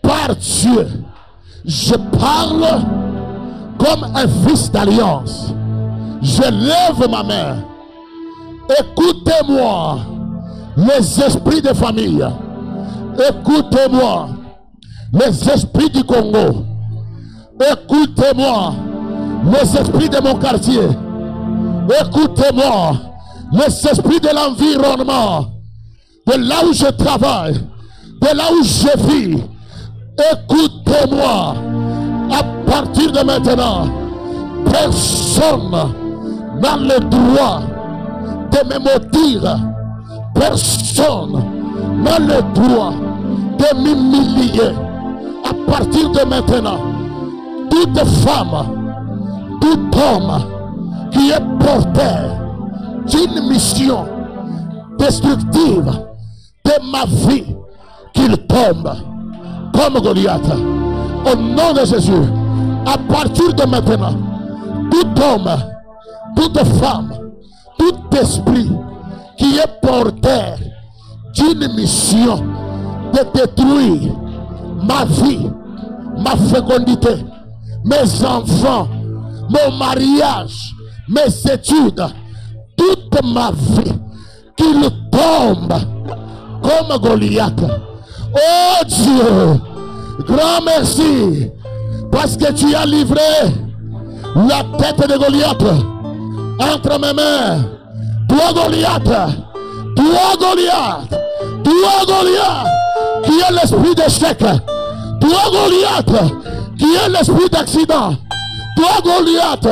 par Dieu. Je parle comme un fils d'alliance. Je lève ma main. Écoutez-moi, les esprits de famille. Écoutez-moi, les esprits du Congo. Écoutez-moi, les esprits de mon quartier. Écoutez-moi, les esprits de l'environnement, de là où je travaille, de là où je vis. Écoutez-moi, à partir de maintenant, personne n'a le droit de me maudire. Personne n'a le droit de m'humilier. À partir de maintenant, toute femme, tout homme qui est porteur d'une mission destructive de ma vie, qu'il tombe comme Goliath. Au nom de Jésus, à partir de maintenant, tout homme, toute femme, tout esprit qui est porteur d'une mission de détruire ma vie, ma fécondité, mes enfants, mon mariage, mes études, toute ma vie qu'il tombe comme Goliath. Oh Dieu, grand merci, parce que tu as livré la tête de Goliath entre mes mains. Toi Goliath, toi Goliath, toi Goliath, qui est l'esprit d'échec. Toi Goliath, qui est l'esprit d'accident. Toi Goliath,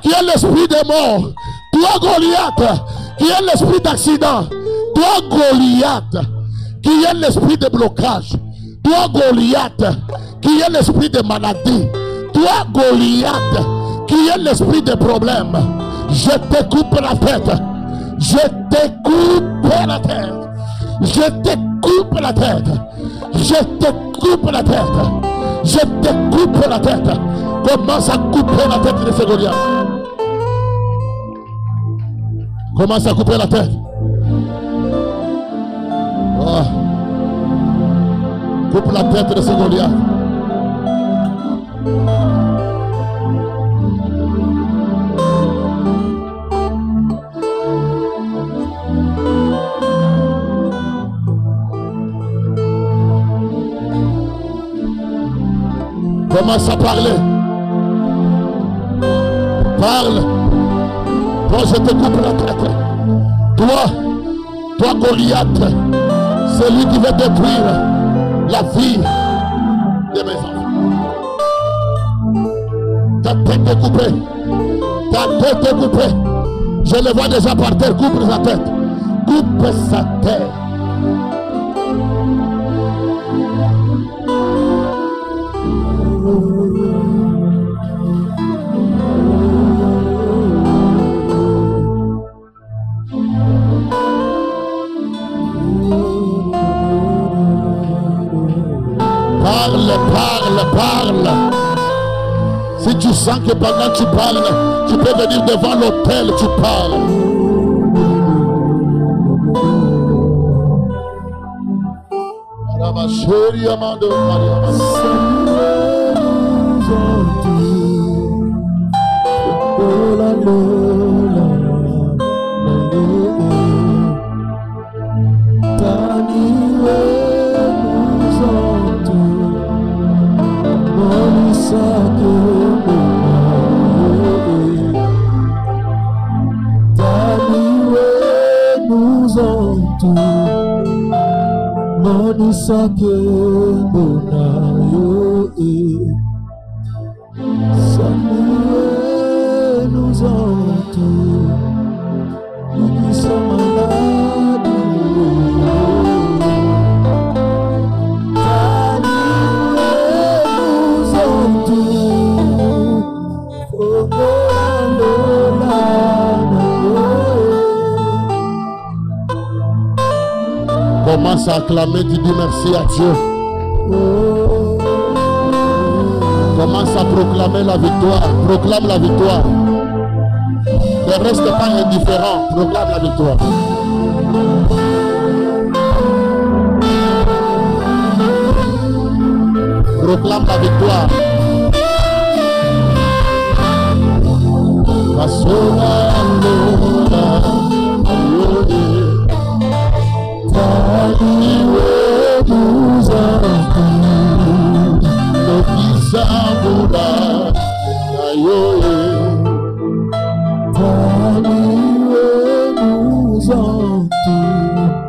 qui est l'esprit de mort. Toi Goliath, qui est l'esprit d'accident. Toi Goliath, qui est l'esprit de blocage. Toi Goliath, qui est l'esprit de maladie. Toi Goliath, qui est l'esprit de problème. Je te coupe la tête. Je te coupe la tête. Je te coupe la tête. Je te coupe la tête. Je te coupe la tête. Commence à couper la tête de ce Goliath. Commence à couper la tête. Oh. Coupe la tête de ce Goliath. Commence à parler. Parle. Toi, je te coupe la tête. Toi Goliath, c'est lui qui veut détruire la vie de mes enfants. Ta tête est coupée. Ta tête est coupée. Je le vois déjà par terre. Coupe sa tête. Coupe sa tête. Parle. Si tu sens que pendant que tu parles, tu peux venir devant l'autel, tu parles. Commence à acclamer, tu dis merci à Dieu. Commence à proclamer la victoire. Proclame la victoire. Ne reste pas indifférent. Proclame la victoire. Proclame la victoire.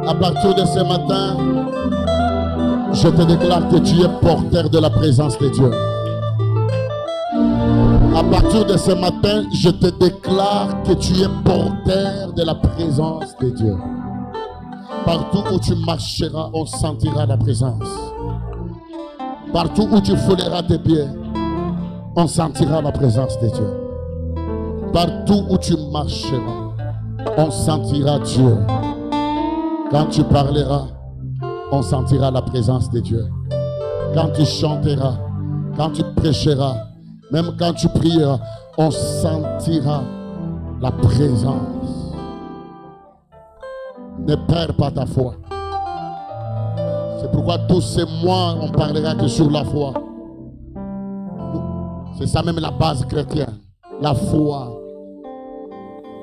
À partir de ce matin, je te déclare que tu es porteur de la présence de Dieu. À partir de ce matin, je te déclare que tu es porteur de la présence de Dieu. Partout où tu marcheras, on sentira la présence. Partout où tu fouleras tes pieds, on sentira la présence de Dieu. Partout où tu marcheras, on sentira Dieu. Quand tu parleras, on sentira la présence de Dieu. Quand tu chanteras, quand tu prêcheras, même quand tu prieras, on sentira la présence. Ne perds pas ta foi. C'est pourquoi tous ces mois, on parlera que sur la foi. C'est ça même la base chrétienne. La foi.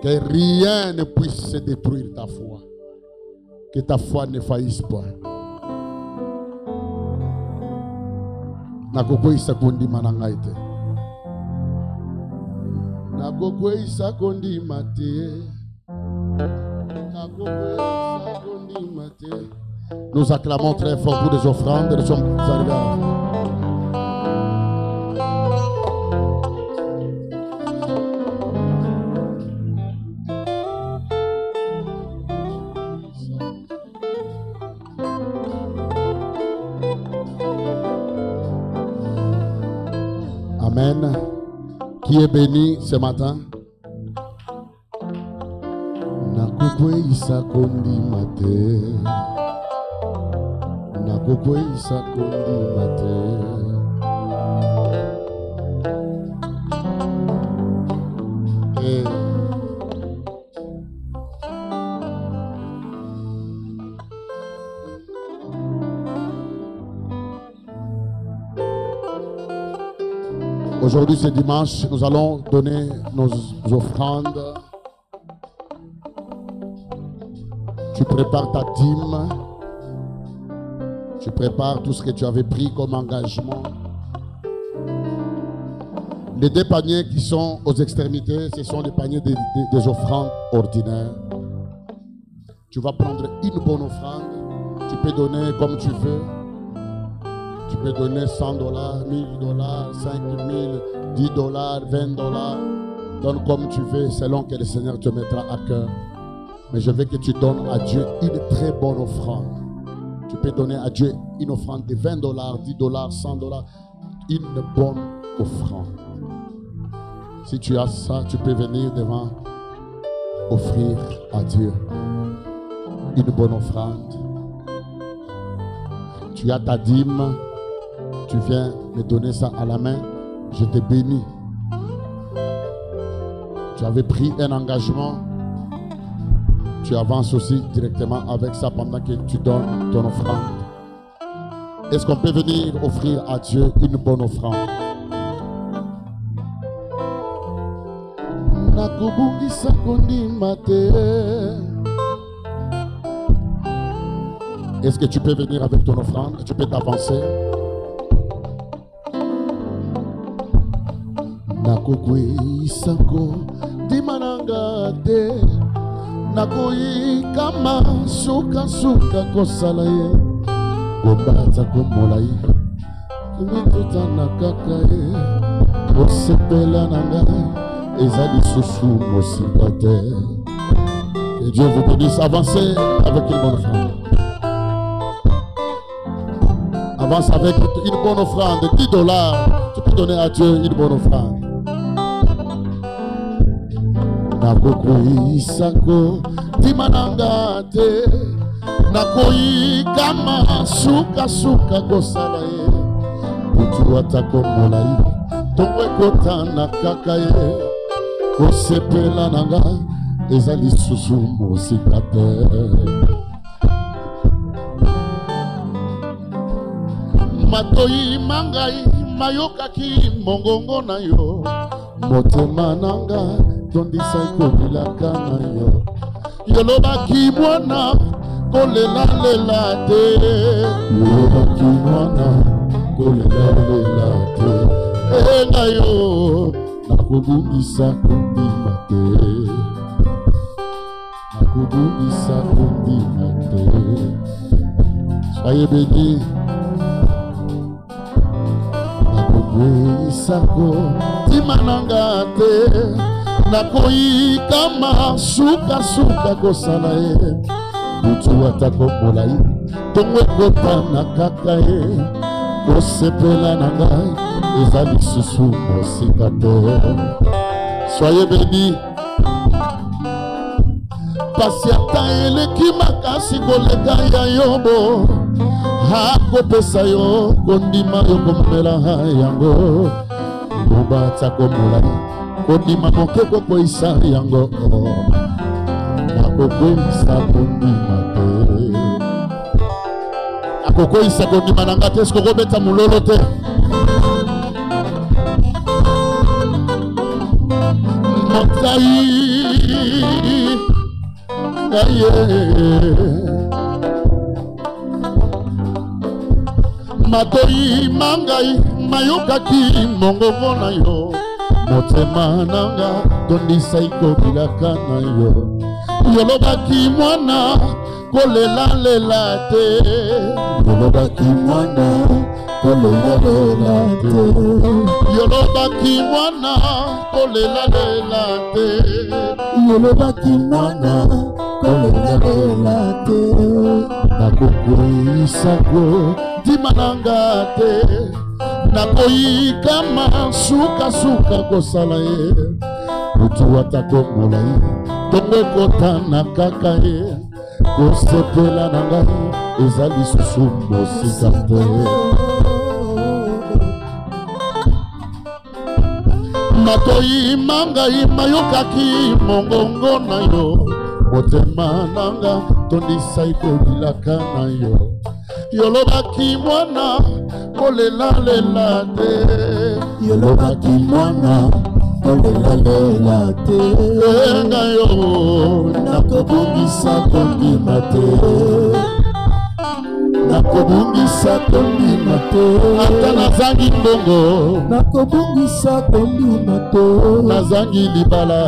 Que rien ne puisse détruire ta foi. Que ta foi ne faillisse pas. Nakoko isa kondi manangaite. Nakoko isa kondi mate. Nakoko isa kondi mate. Nous acclamons très fort pour les offrandes. Nous sommes arrivés à la fin. Amen. Qui est béni ce matin? Nakoko isa kondi mate. Nakoko isa kondi mate. Aujourd'hui, c'est dimanche, nous allons donner nos offrandes. Tu prépares ta dîme. Tu prépares tout ce que tu avais pris comme engagement. Les deux paniers qui sont aux extrémités, ce sont les paniers des offrandes ordinaires. Tu vas prendre une bonne offrande. Tu peux donner comme tu veux. Tu peux donner $100, $1000, $5000, $10, $20. Donne comme tu veux, selon que le Seigneur te mettra à cœur. Mais je veux que tu donnes à Dieu une très bonne offrande. Tu peux donner à Dieu une offrande de $20, $10, $100. Une bonne offrande. Si tu as ça, tu peux venir devant, offrir à Dieu une bonne offrande. Tu as ta dîme. Tu viens me donner ça à la main, je te bénis. Tu avais pris un engagement, tu avances aussi directement avec ça pendant que tu donnes ton offrande. Est-ce qu'on peut venir offrir à Dieu une bonne offrande? Est-ce que tu peux venir avec ton offrande? Tu peux t'avancer. Nakokwe isako dimananga te nakoyi kama suka kosala ye kobata komolai kumituta nakaka ye osepela nanga ezali susu mosinga te. Que Dieu vous bénisse. Avancez avec une bonne offrande. Avance avec une bonne offrande de $10. Tu peux donner à Dieu une bonne offrande. Nakoko isako timananga te nakoyi kama suka kosala ye kutu atako molai tongwe kota nakaka ye kosepela nanga ezali susu mosika te. Matoyi mangai mayokaki mongongo na yo motema nanga tondisa ikolilaka na yo yolobaki mwana kolelalela te yolobaki mwana kolelalela te enga yo nakobungisa kondima te nakobungisa kondima te. Soyez bénis. Isako timananga te nakoyi kama suka kosala ye kutu atako molai tongwe kota nakaka ye kosepela nanga ezali susu mosika te. Soyez bénis. Pasi ata eleki makasi koleka ya yobo hakopesa yo kondima yo komela yango kobata komolai kondima moke kokoisa yango nakokoisa kondima te akokoisa kondima nanga te sikokobeta mololo te. Motai Matoi mangai mayokaki mongongo na yo motema nanga tondisa ikobilaka na yo yolobaki mwana kolela te yolobaki mwana kolela te yolobaki mwana kolela te yolobaki mwana kolela te nakokoisako dimananga te nakoyikama suka kosala ye mutu atakomola ye tongo ekotana kaka ye kosepela na ngai eza lisusu mosika te matoyi mangai mayokaki mongongo na yo motema nanga tondisa ikobilaka na yo yolobaki mwana kolela te yolobaki mwana kolela te enga yo nakobungisa kondima te nakobungisa kondima te ata nazangi mbongo nakobungisa kondima te nazangi libala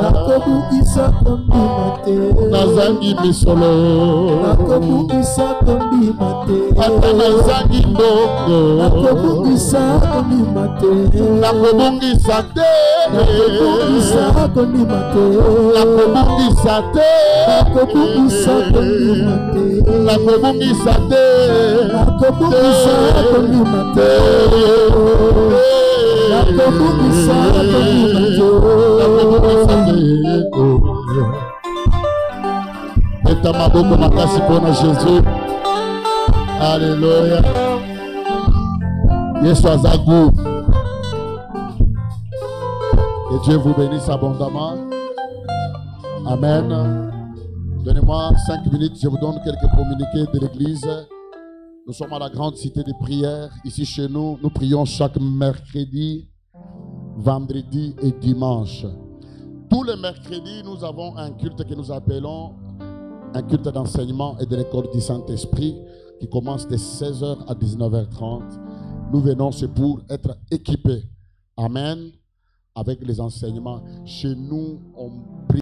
nakobungisa kondima te nazangi misolo nakobungisa kondima te ata nazangi mbongo nakobungisa kondima te nakobungisa te nakobungisa kondima te nakobungisa te nakobungisa kondima te nakobungisa te nakobungisa kondima te nakobungisa kondima te eta maboko makasi mpona Jésus. Alléluia. Yesu azagu. Que Dieu vous bénisse abondamment. Amen. Donnez-moi 5 minutes, je vous donne quelques communiqués de l'église. Nous sommes à la grande cité de prière. Ici chez nous, nous prions chaque mercredi, vendredi et dimanche. Tous les mercredis, nous avons un culte que nous appelons un culte d'enseignement et de l'école du Saint-Esprit qui commence de 16h à 19h30. Nous venons, c'est pour être équipés. Amen. Avec les enseignements. Chez nous, on prie.